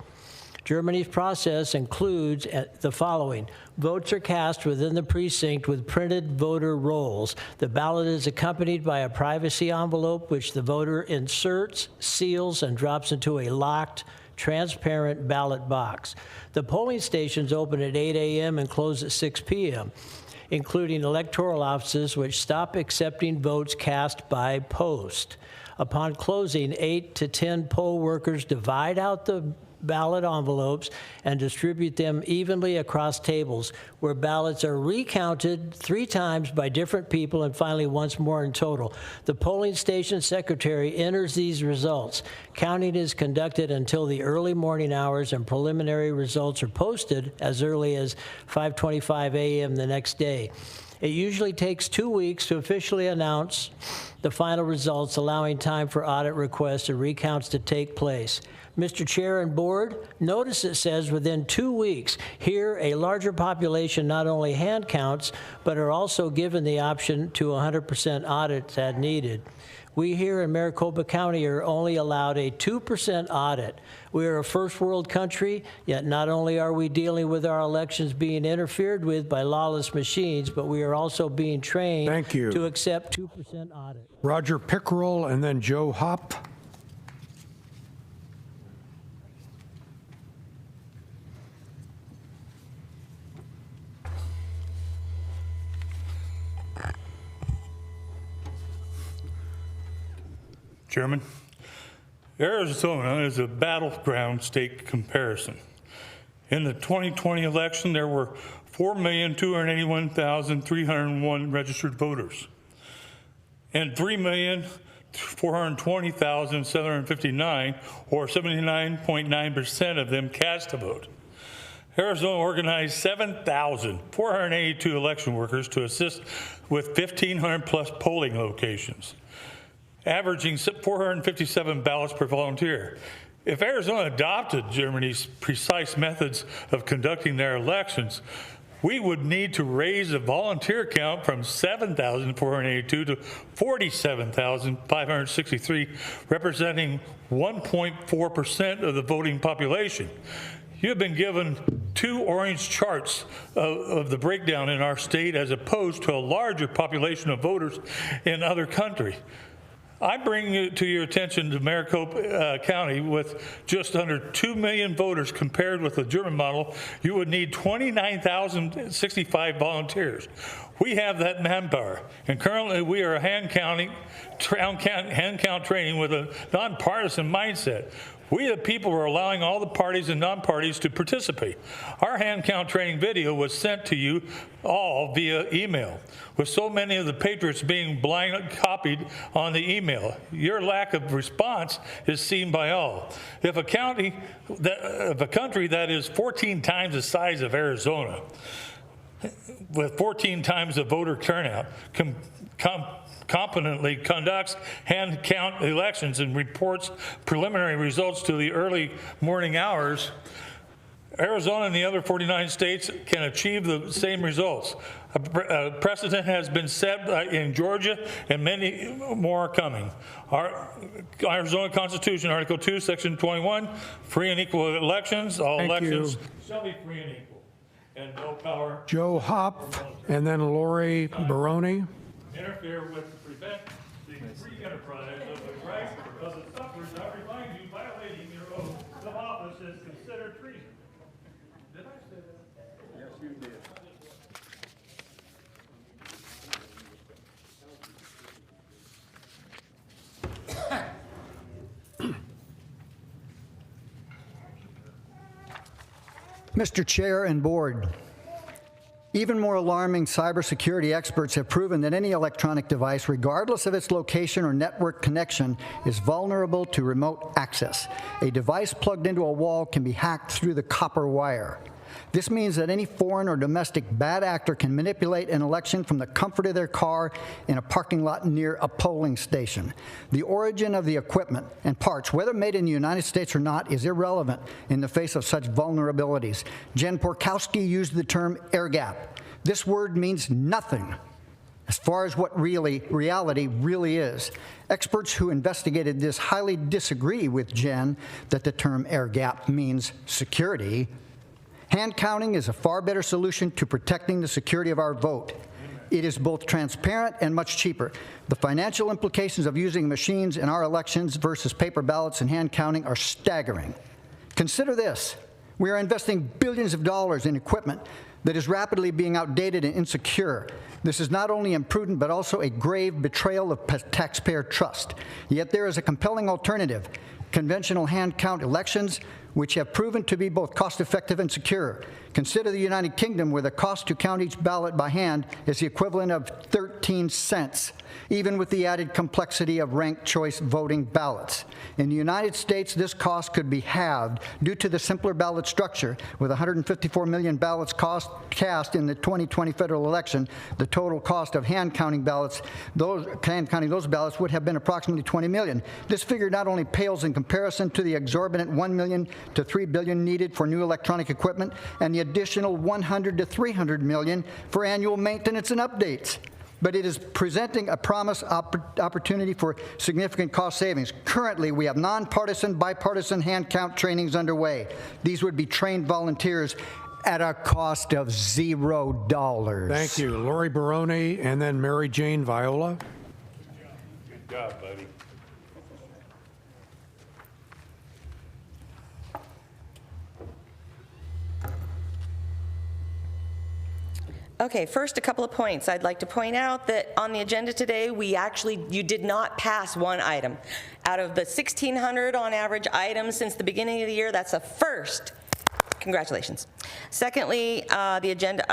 Germany's process includes the following. Votes are cast within the precinct with printed voter rolls. The ballot is accompanied by a privacy envelope which the voter inserts, seals, and drops into a locked, transparent ballot box. The polling stations open at 8 a.m. and close at 6 p.m., including electoral offices which stop accepting votes cast by post. Upon closing, 8 to 10 poll workers divide out the ballot envelopes and distribute them evenly across tables, where ballots are recounted 3 times by different people and finally once more in total. The polling station secretary enters these results. Counting is conducted until the early morning hours, and preliminary results are posted as early as 5:25 a.m. the next day. It usually takes 2 weeks to officially announce the final results, allowing time for audit requests and recounts to take place. Mr. Chair and Board, notice it says within 2 weeks. Here, a larger population not only hand counts, but are also given the option to 100% audits as needed. We here in Maricopa County are only allowed a 2% audit. We are a first world country, yet not only are we dealing with our elections being interfered with by lawless machines, but we are also being trained to accept 2% audit. Roger Pickerel and then Joe Hopp. Chairman, Arizona is a battleground state comparison. In the 2020 election, there were 4,281,301 registered voters and 3,420,759, or 79.9% of them cast a vote. Arizona organized 7,482 election workers to assist with 1,500 plus polling locations, averaging 457 ballots per volunteer. If Arizona adopted Germany's precise methods of conducting their elections, we would need to raise the volunteer count from 7,482 to 47,563, representing 1.4% of the voting population. You have been given 2 orange charts of the breakdown in our state as opposed to a larger population of voters in other countries. I bring you to your attention to Maricopa County with just under 2 million voters compared with the German model. You would need 29,065 volunteers. We have that manpower, and currently we are hand count training with a nonpartisan mindset. We, the people, are allowing all the parties and non-parties to participate. Our hand count training video was sent to you all via email, with so many of the patriots being blind copied on the email. Your lack of response is seen by all. If a country that is 14 times the size of Arizona, with 14 times the voter turnout, competently conducts hand count elections and reports preliminary results to the early morning hours, Arizona and the other 49 states can achieve the same results. A precedent has been set in Georgia, and many more are coming. Our Arizona Constitution, Article 2, Section 21, free and equal elections. All elections shall be free and equal, and no power. Joe Hop, and then Lori Baroni. Interfere with to prevent the free enterprise of the rights of the sufferers. I remind you, violating your oath of office is considered treason. Did I say that? Yes, you did. Mr. Chair and Board, even more alarming, cybersecurity experts have proven that any electronic device, regardless of its location or network connection, is vulnerable to remote access. A device plugged into a wall can be hacked through the copper wire. This means that any foreign or domestic bad actor can manipulate an election from the comfort of their car in a parking lot near a polling station. The origin of the equipment and parts, whether made in the United States or not, is irrelevant in the face of such vulnerabilities. Jen Porkowski used the term air gap. This word means nothing as far as what reality really is. Experts who investigated this highly disagree with Jen that the term air gap means security. Hand counting is a far better solution to protecting the security of our vote. It is both transparent and much cheaper. The financial implications of using machines in our elections versus paper ballots and hand counting are staggering. Consider this. We are investing billions of dollars in equipment that is rapidly being outdated and insecure. This is not only imprudent, but also a grave betrayal of taxpayer trust. Yet there is a compelling alternative: conventional hand count elections, which have proven to be both cost-effective and secure. Consider the United Kingdom, where the cost to count each ballot by hand is the equivalent of 13 cents, even with the added complexity of ranked choice voting ballots. In the United States, this cost could be halved due to the simpler ballot structure. With 154 million ballots cast in the 2020 federal election, the total cost of hand counting those ballots would have been approximately 20 million. This figure not only pales in comparison to the exorbitant 1 million to 3 billion needed for new electronic equipment and the additional 100 to 300 million for annual maintenance and updates, but it is presenting a promised opportunity for significant cost savings. Currently, we have nonpartisan, bipartisan hand count trainings underway. These would be trained volunteers at a cost of $0. Thank you. Lori Baroni, and then Mary Jane Viola. Good job, buddy. Okay, first, a couple of points. I'd like to point out that on the agenda today, you did not pass one item. Out of the 1,600 on average items since the beginning of the year, that's a first. Congratulations. Secondly, the agenda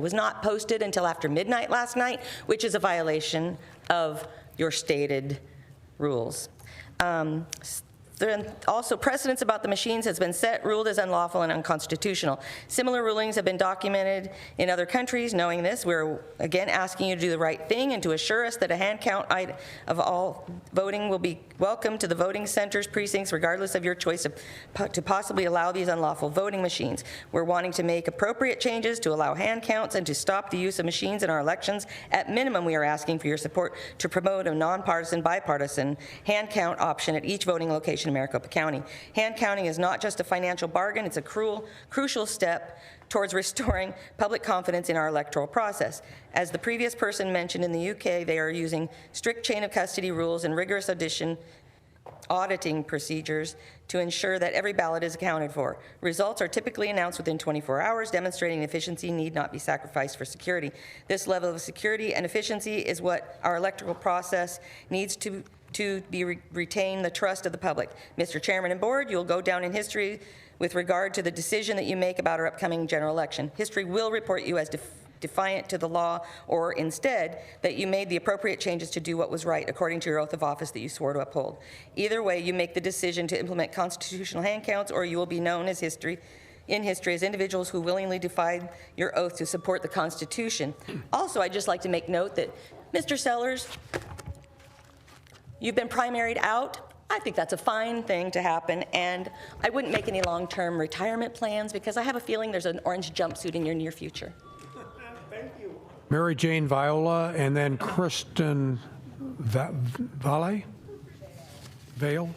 was not posted until after midnight last night, which is a violation of your stated rules. Also, precedents about the machines has been set, ruled as unlawful and unconstitutional. Similar rulings have been documented in other countries. Knowing this, we're again asking you to do the right thing and to assure us that a hand count of all voting will be welcome to the voting centers, precincts, regardless of your choice to possibly allow these unlawful voting machines. We're wanting to make appropriate changes to allow hand counts and to stop the use of machines in our elections. At minimum, we are asking for your support to promote a nonpartisan, bipartisan hand count option at each voting location in Maricopa County. Hand counting is not just a financial bargain, it's a crucial step towards restoring public confidence in our electoral process. As the previous person mentioned, in the UK, they are using strict chain of custody rules and rigorous auditing procedures to ensure that every ballot is accounted for. Results are typically announced within 24 hours, demonstrating efficiency need not be sacrificed for security. This level of security and efficiency is what our electoral process needs to retain the trust of the public. Mr. Chairman and Board, you'll go down in history with regard to the decision that you make about our upcoming general election. History will report you as defiant to the law, or instead, that you made the appropriate changes to do what was right according to your oath of office that you swore to uphold. Either way, you make the decision to implement constitutional hand counts, or you will be known as in history as individuals who willingly defied your oath to support the Constitution. Also, I'd just like to make note that, Mr. Sellers, you've been primaried out. I think that's a fine thing to happen, and I wouldn't make any long-term retirement plans because I have a feeling there's an orange jumpsuit in your near future. Mary Jane Viola, and then Kristen Vale? Vale?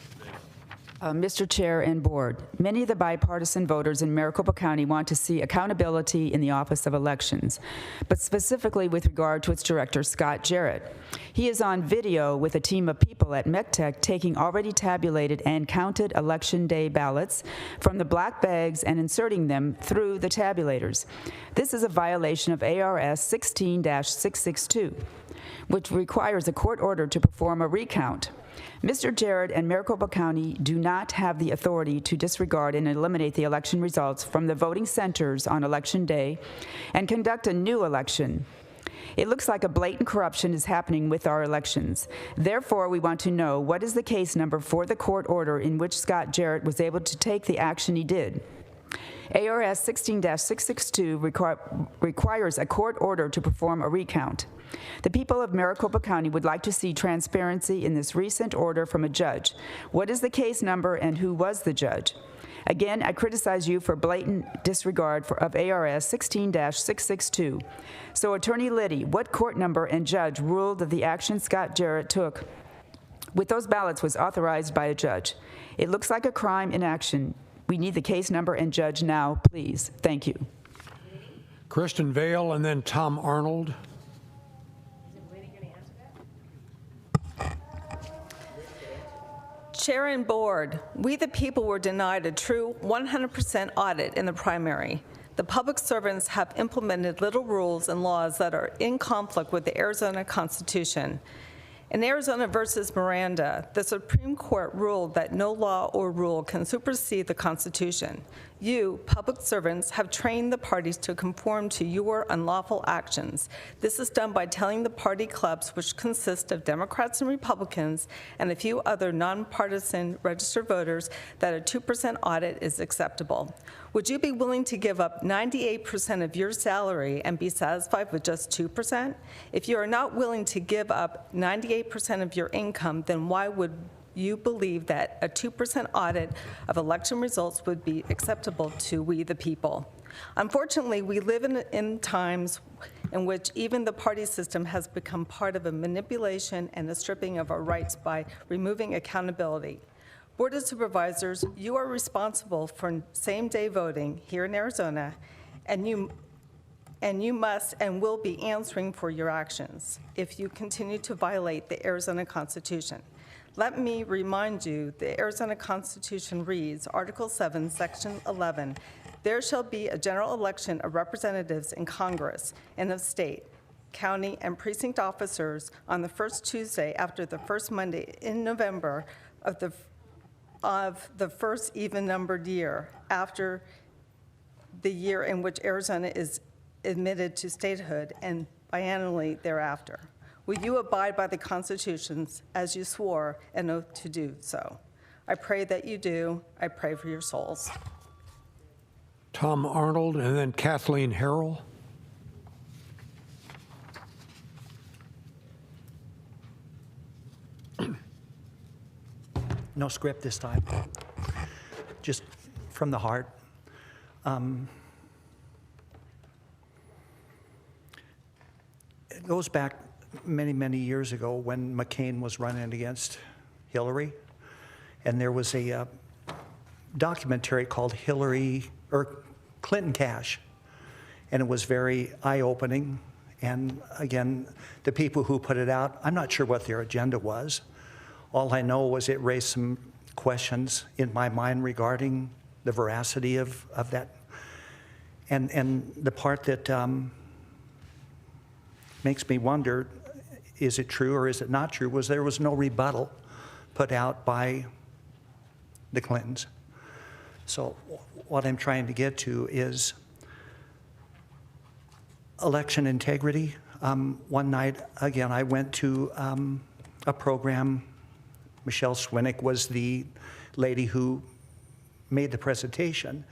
Mr. Chair and Board, many of the bipartisan voters in Maricopa County want to see accountability in the Office of Elections, but specifically with regard to its director, Scott Jarrett. He is on video with a team of people at MECTEC taking already tabulated and counted Election Day ballots from the black bags and inserting them through the tabulators. This is a violation of ARS 16-662, which requires a court order to perform a recount. Mr. Jarrett and Maricopa County do not have the authority to disregard and eliminate the election results from the voting centers on Election Day and conduct a new election. It looks like a blatant corruption is happening with our elections. Therefore, we want to know what is the case number for the court order in which Scott Jarrett was able to take the action he did. ARS 16-662 requires a court order to perform a recount. The people of Maricopa County would like to see transparency in this recent order from a judge. What is the case number and who was the judge? Again, I criticize you for blatant disregard of ARS 16-662. So, Attorney Liddy, what court number and judge ruled that the action Scott Jarrett took with those ballots was authorized by a judge? It looks like a crime in action. We need the case number and judge now, please. Thank you. Kristen Vale, and then Tom Arnold. Chair and Board, we the people were denied a true 100% audit in the primary. The public servants have implemented little rules and laws that are in conflict with the Arizona Constitution. In Arizona versus Miranda, the Supreme Court ruled that no law or rule can supersede the Constitution. You, public servants, have trained the parties to conform to your unlawful actions. This is done by telling the party clubs, which consist of Democrats and Republicans and a few other nonpartisan registered voters, that a 2% audit is acceptable. Would you be willing to give up 98% of your salary and be satisfied with just 2%? If you are not willing to give up 98% of your income, then why would you believe that a 2% audit of election results would be acceptable to we the people? Unfortunately, we live in times in which even the party system has become part of a manipulation and a stripping of our rights by removing accountability. Board of Supervisors, you are responsible for same-day voting here in Arizona, and you must and will be answering for your actions if you continue to violate the Arizona Constitution. Let me remind you, the Arizona Constitution reads, Article 7, Section 11, there shall be a general election of representatives in Congress and of state, county, and precinct officers on the first Tuesday after the first Monday in November of the first even-numbered year after the year in which Arizona is admitted to statehood and biannually thereafter. Will you abide by the constitutions as you swore an oath to do so? I pray that you do. I pray for your souls. Tom Arnold, and then Kathleen Harrell. No script this time, just from the heart. It goes back many, many years ago when McCain was running against Hillary, And there was a documentary called Clinton Cash, and it was very eye-opening. And again, the people who put it out, I'm not sure what their agenda was. All I know was it raised some questions in my mind regarding the veracity of that. And the part that makes me wonder, is it true or is it not true, was there was no rebuttal put out by the Clintons. So what I'm trying to get to is election integrity. One night, again, I went to a program. Michelle Swinick was the lady who made the presentation.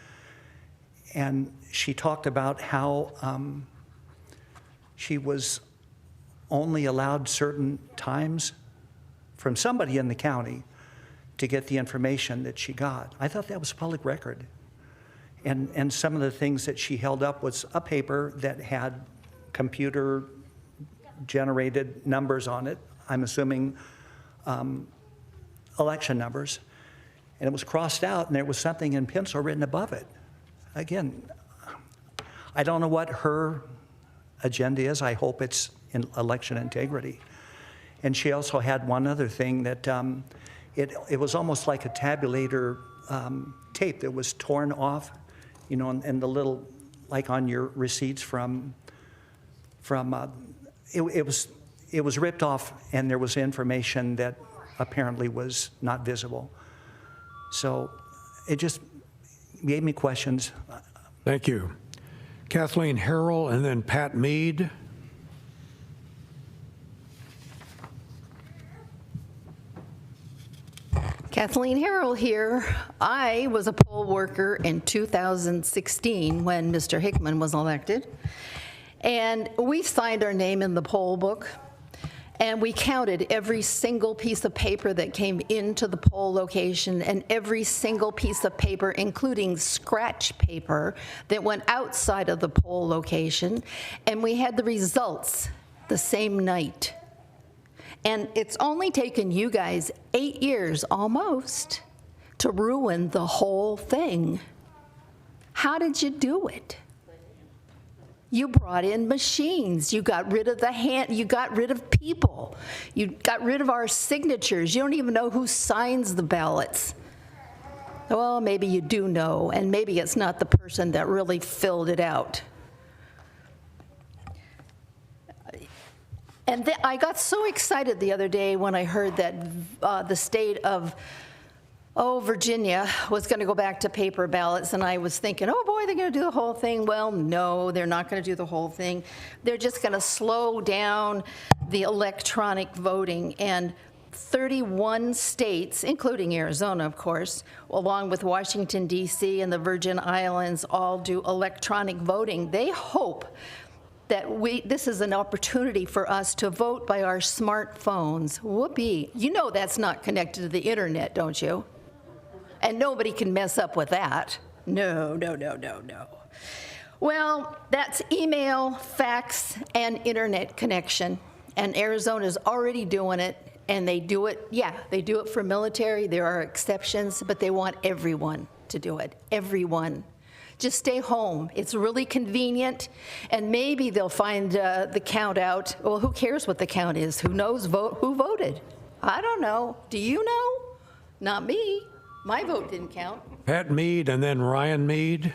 And she talked about how she was only allowed certain times from somebody in the county to get the information that she got. I thought that was public record. And some of the things that she held up was a paper that had computer-generated numbers on it, I'm assuming election numbers, and it was crossed out, and there was something in pencil written above it. Again, I don't know what her agenda is. I hope it's in election integrity. And she also had one other thing that it was almost like a tabulator tape that was torn off, you know, and the little, like on your receipts it was ripped off, and there was information that apparently was not visible. So it just gave me questions. Thank you. Kathleen Harrell and then Pat Mead. Kathleen Harrell here. I was a poll worker in 2016 when Mr. Hickman was elected. And we signed our name in the poll book. And we counted every single piece of paper that came into the poll location and every single piece of paper, including scratch paper, that went outside of the poll location. And we had the results the same night. And it's only taken you guys 8 years almost to ruin the whole thing. How did you do it? You brought in machines. You got rid of the hand. You got rid of people. You got rid of our signatures. You don't even know who signs the ballots. Well, maybe you do know, and maybe it's not the person that really filled it out. And I got so excited the other day when I heard that the state of Virginia was going to go back to paper ballots, and I was thinking, oh boy, they're going to do the whole thing. Well, no, they're not going to do the whole thing. They're just going to slow down the electronic voting. And 31 states, including Arizona, of course, along with Washington, D.C. and the Virgin Islands, all do electronic voting. They hope that this is an opportunity for us to vote by our smartphones. Whoopee. You know that's not connected to the internet, don't you? And nobody can mess up with that. No, no, no, no, no. Well, that's email, fax, and internet connection. And Arizona's already doing it, and they do it, they do it for military. There are exceptions, but they want everyone to do it, everyone. Just stay home. It's really convenient, and maybe they'll find the count out. Well, who cares what the count is? Who knows who voted? I don't know. Do you know? Not me. My vote didn't count. Pat Mead and then Ryan Mead.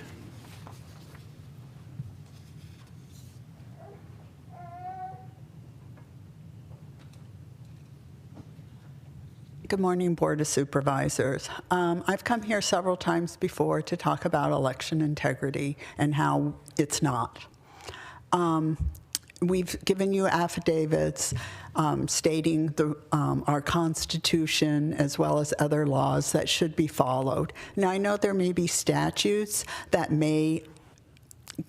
Good morning, Board of Supervisors. I've come here several times before to talk about election integrity and how it's not. We've given you affidavits stating our Constitution as well as other laws that should be followed. Now, I know there may be statutes that may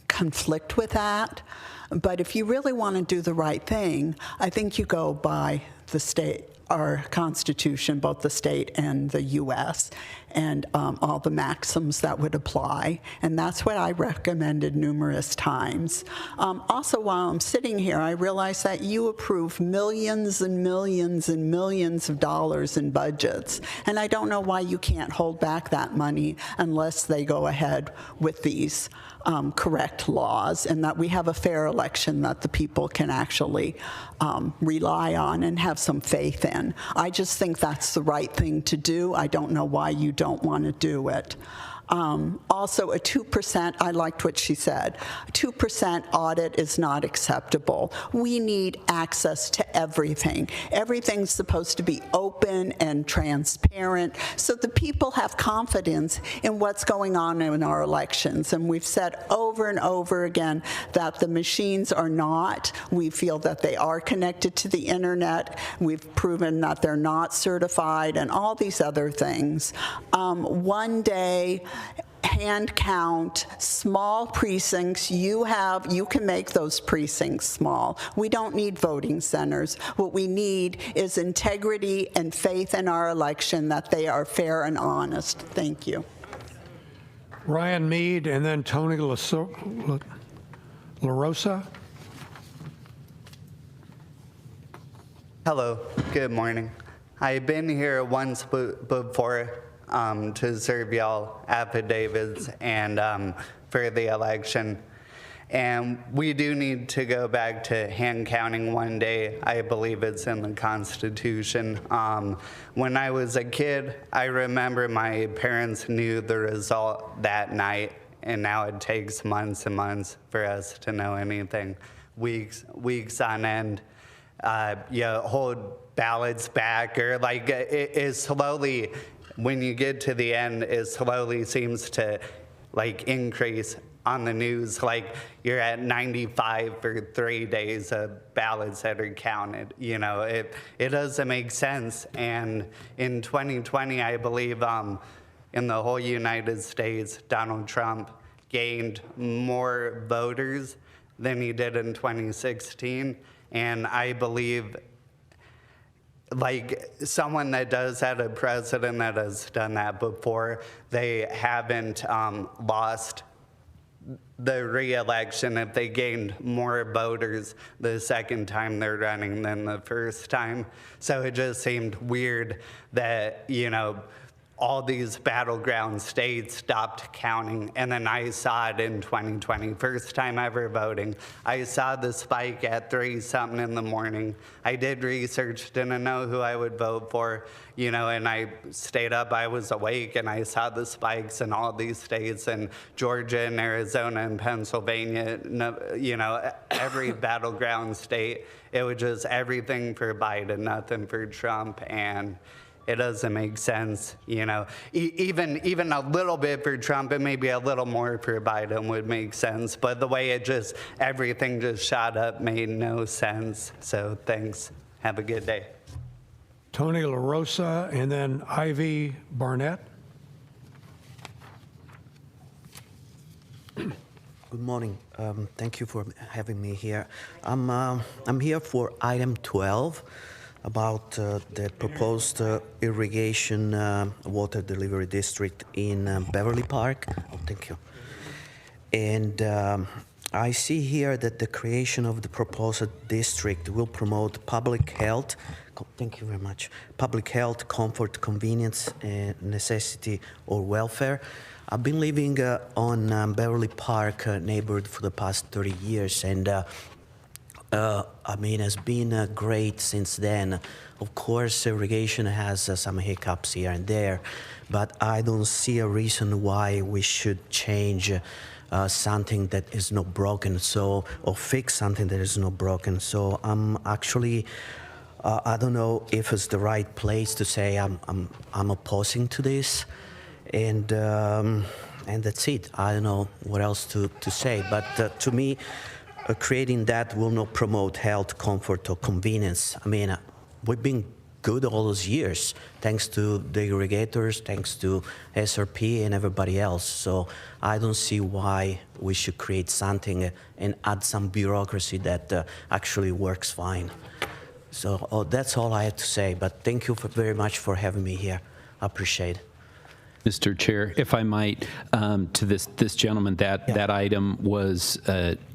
conflict with that, but if you really want to do the right thing, I think you go by the state our Constitution, both the state and the U.S., and all the maxims that would apply. And that's what I recommended numerous times. Also, while I'm sitting here, I realize that you approve millions and millions and millions of dollars in budgets. And I don't know why you can't hold back that money unless they go ahead with these correct laws, and that we have a fair election that the people can actually rely on and have some faith in. I just think that's the right thing to do. I don't know why you don't want to do it. Also, a 2%, I liked what she said, a 2% audit is not acceptable. We need access to everything. Everything's supposed to be open and transparent so the people have confidence in what's going on in our elections. And we've said over and over again that the machines are not. We feel that they are connected to the internet. We've proven that they're not certified and all these other things. One day, hand count, small precincts, you can make those precincts small. We don't need voting centers. What we need is integrity and faith in our election that they are fair and honest. Thank you. Ryan Mead and then Tony LaRosa. Hello, good morning. I've been here once before to serve y'all affidavits and for the election. And we do need to go back to hand counting one day. I believe it's in the Constitution. When I was a kid, I remember my parents knew the result that night, and now it takes months and months for us to know anything. Weeks on end. You hold ballots back, or like it slowly, when you get to the end, it slowly seems to like increase on the news. Like you're at 95 for 3 days of ballots that are counted. You know, it doesn't make sense. And in 2020, I believe in the whole United States, Donald Trump gained more voters than he did in 2016. And I believe like someone that does have a president that has done that before, they haven't lost the re-election if they gained more voters the second time they're running than the first time. So it just seemed weird that, you know, all these battleground states stopped counting, and then I saw it in 2020, first time ever voting. I saw the spike at 3-something in the morning. I did research, didn't know who I would vote for, you know, and I stayed up, I was awake, and I saw the spikes in all these states, and Georgia and Arizona and Pennsylvania, you know, every battleground state. It was just everything for Biden, nothing for Trump, and it doesn't make sense, you know. Even a little bit for Trump and maybe a little more for Biden would make sense. But the way everything just shot up made no sense. So thanks. Have a good day. Tony LaRosa and then Ivy Barnett. Good morning. Thank you for having me here. I'm here for item 12. About the proposed irrigation water delivery district in Beverly Park. Oh, thank you. And I see here that the creation of the proposed district will promote public health. Thank you very much. Public health, comfort, convenience, necessity, or welfare. I've been living on Beverly Park neighborhood for the past 30 years, and I mean, it's been great since then. Of course, irrigation has some hiccups here and there, but I don't see a reason why we should change something that is not broken, or fix something that is not broken. So I'm actually, I don't know if it's the right place to say I'm opposing to this, and that's it. I don't know what else to say, but to me, creating that will not promote health, comfort, or convenience. I mean, we've been good all those years, thanks to the irrigators, thanks to SRP and everybody else. So I don't see why we should create something and add some bureaucracy that actually works fine. So that's all I have to say, but thank you very much for having me here. I appreciate it. Mr. Chair, if I might, to this gentleman, that item was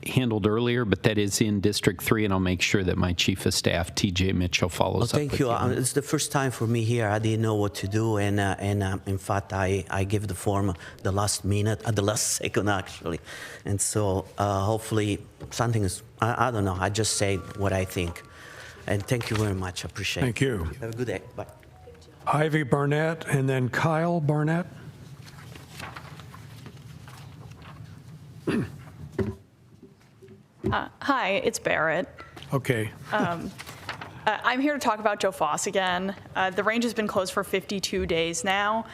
handled earlier, but that is in District 3, and I'll make sure that my Chief of Staff, T.J. Mitchell, follows up with you. Thank you. It's the first time for me here. I didn't know what to do, and in fact, I gave the form the last minute, at the last second, actually. And so hopefully something is, I don't know, I just say what I think. And thank you very much. I appreciate it. Thank you. Have a good day. Bye. Ivy Barnett, and then Kyle Barnett. Hi, it's Barrett. Okay. I'm here to talk about Joe Foss again. The range has been closed for 52 days now,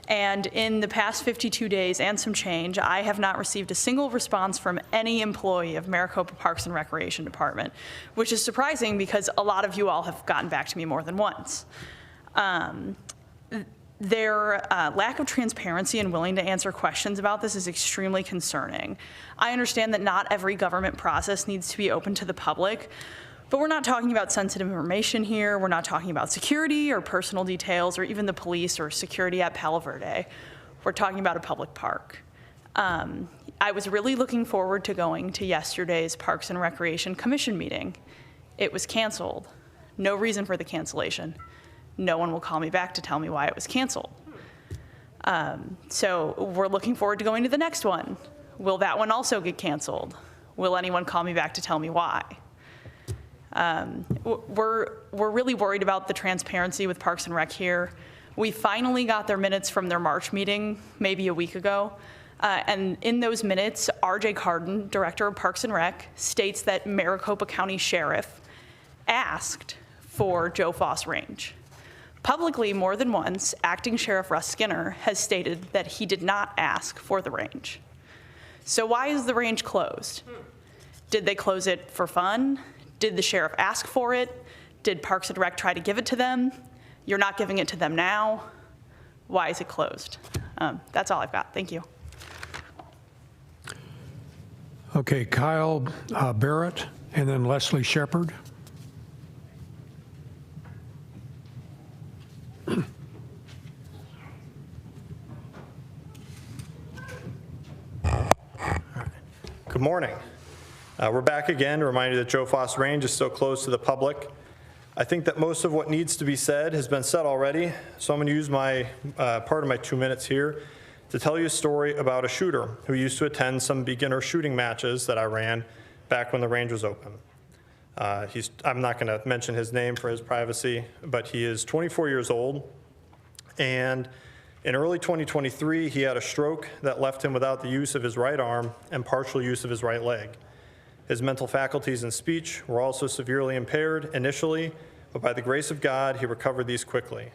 and in the past 52 days and some change, I have not received a single response from any employee of Maricopa Parks and Recreation Department, which is surprising because a lot of you all have gotten back to me more than once. Their lack of transparency and willing to answer questions about this is extremely concerning. I understand that not every government process needs to be open to the public, but we're not talking about sensitive information here. We're not talking about security or personal details or even the police or security at Palo Verde. We're talking about a public park. I was really looking forward to going to yesterday's Parks and Recreation Commission meeting. It was canceled. No reason for the cancellation. No one will call me back to tell me why it was canceled. So we're looking forward to going to the next one. Will that one also get canceled? Will anyone call me back to tell me why? We're really worried about the transparency with Parks and Rec here. We finally got their minutes from their March meeting maybe a week ago. And in those minutes, R.J. Carden, Director of Parks and Rec, states that Maricopa County Sheriff asked for Joe Foss range. Publicly, more than once, Acting Sheriff Russ Skinner has stated that he did not ask for the range. So why is the range closed? Did they close it for fun? Did the sheriff ask for it? Did Parks and Rec try to give it to them? You're not giving it to them now. Why is it closed? That's all I've got. Thank you. Okay, Kyle Barrett, and then Leslie Shepard. Good morning. We're back again to remind you that Joe Foss Range is still closed to the public. I think that most of what needs to be said has been said already, so I'm going to use my part of my 2 minutes here to tell you a story about a shooter who used to attend some beginner shooting matches that I ran back when the range was open. I'm not going to mention his name for his privacy, but he is 24 years old, and in early 2023, he had a stroke that left him without the use of his right arm and partial use of his right leg. His mental faculties and speech were also severely impaired initially, but by the grace of God, he recovered these quickly.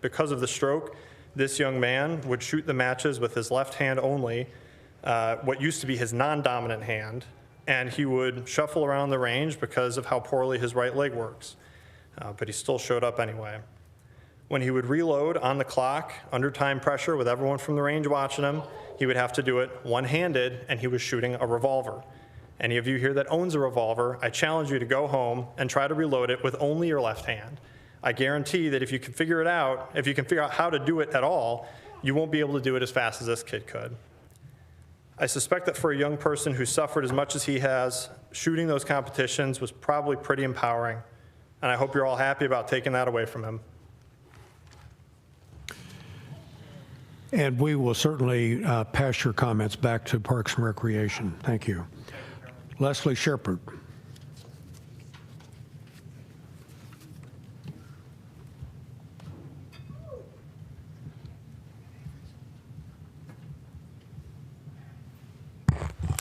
Because of the stroke, this young man would shoot the matches with his left hand only, what used to be his non-dominant hand, and he would shuffle around the range because of how poorly his right leg works. But he still showed up anyway. When he would reload on the clock, under time pressure with everyone from the range watching him, he would have to do it one-handed, and he was shooting a revolver. Any of you here that owns a revolver, I challenge you to go home and try to reload it with only your left hand. I guarantee that if you can figure it out, if you can figure out how to do it at all, you won't be able to do it as fast as this kid could. I suspect that for a young person who suffered as much as he has, shooting those competitions was probably pretty empowering, and I hope you're all happy about taking that away from him. And we will certainly pass your comments back to Parks and Recreation. Thank you. Leslie Shepard.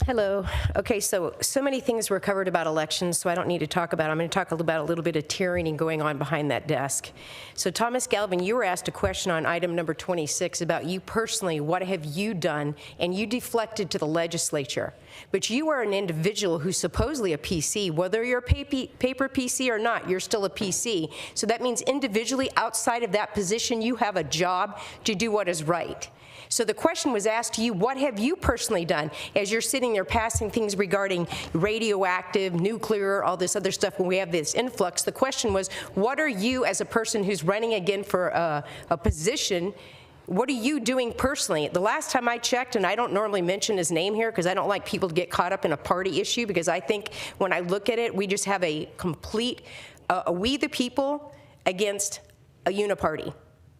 Hello. Okay, so many things were covered about elections, so I don't need to talk about it. I'm going to talk about a little bit of tyranny going on behind that desk. So Thomas Galvin, you were asked a question on item number 26 about you personally, what have you done? And you deflected to the legislature. But you are an individual who's supposedly a PC. Whether you're a paper PC or not, you're still a PC. So that means individually outside of that position, you have a job to do what is right. So the question was asked to you, what have you personally done as you're sitting there passing things regarding radioactive, nuclear, all this other stuff when we have this influx? The question was, what are you, as a person who's running again for a position, what are you doing personally? The last time I checked, and I don't normally mention his name here because I don't like people to get caught up in a party issue, because I think when I look at it, we just have a complete, we the people against a uniparty.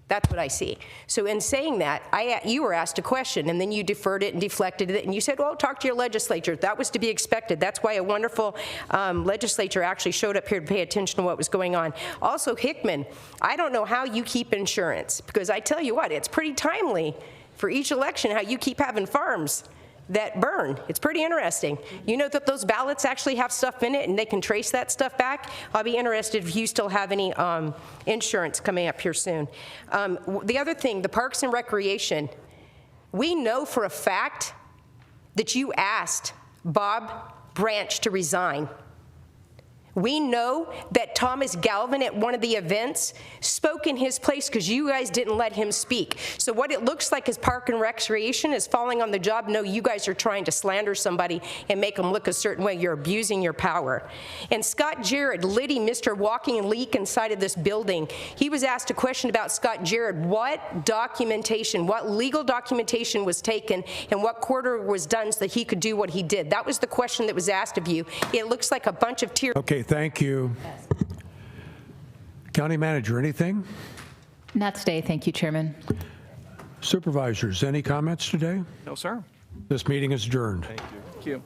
That's what I see. So in saying that, you were asked a question, and then you deferred it and deflected it, and you said, well, talk to your legislature. That was to be expected. That's why a wonderful legislature actually showed up here to pay attention to what was going on. Also, Hickman, I don't know how you keep insurance, because I tell you what, it's pretty timely for each election how you keep having farms that burn. It's pretty interesting. You know that those ballots actually have stuff in it and they can trace that stuff back? I'll be interested if you still have any insurance coming up here soon. The other thing, the Parks and Recreation, we know for a fact that you asked Bob Branch to resign. We know that Thomas Galvin at one of the events spoke in his place because you guys didn't let him speak. So what it looks like is Park and Recreation is falling on the job. No, you guys are trying to slander somebody and make them look a certain way. You're abusing your power. And Scott Jarrett, Liddy, Mr. Walking Leak inside of this building, he was asked a question about Scott Jarrett. What documentation, what legal documentation was taken and what quarter was done so that he could do what he did? That was the question that was asked of you. It looks like a bunch of tears. Okay, thank you. County Manager, anything? Not today, thank you, Chairman. Supervisors, any comments today? No, sir. This meeting is adjourned. Thank you. Thank you.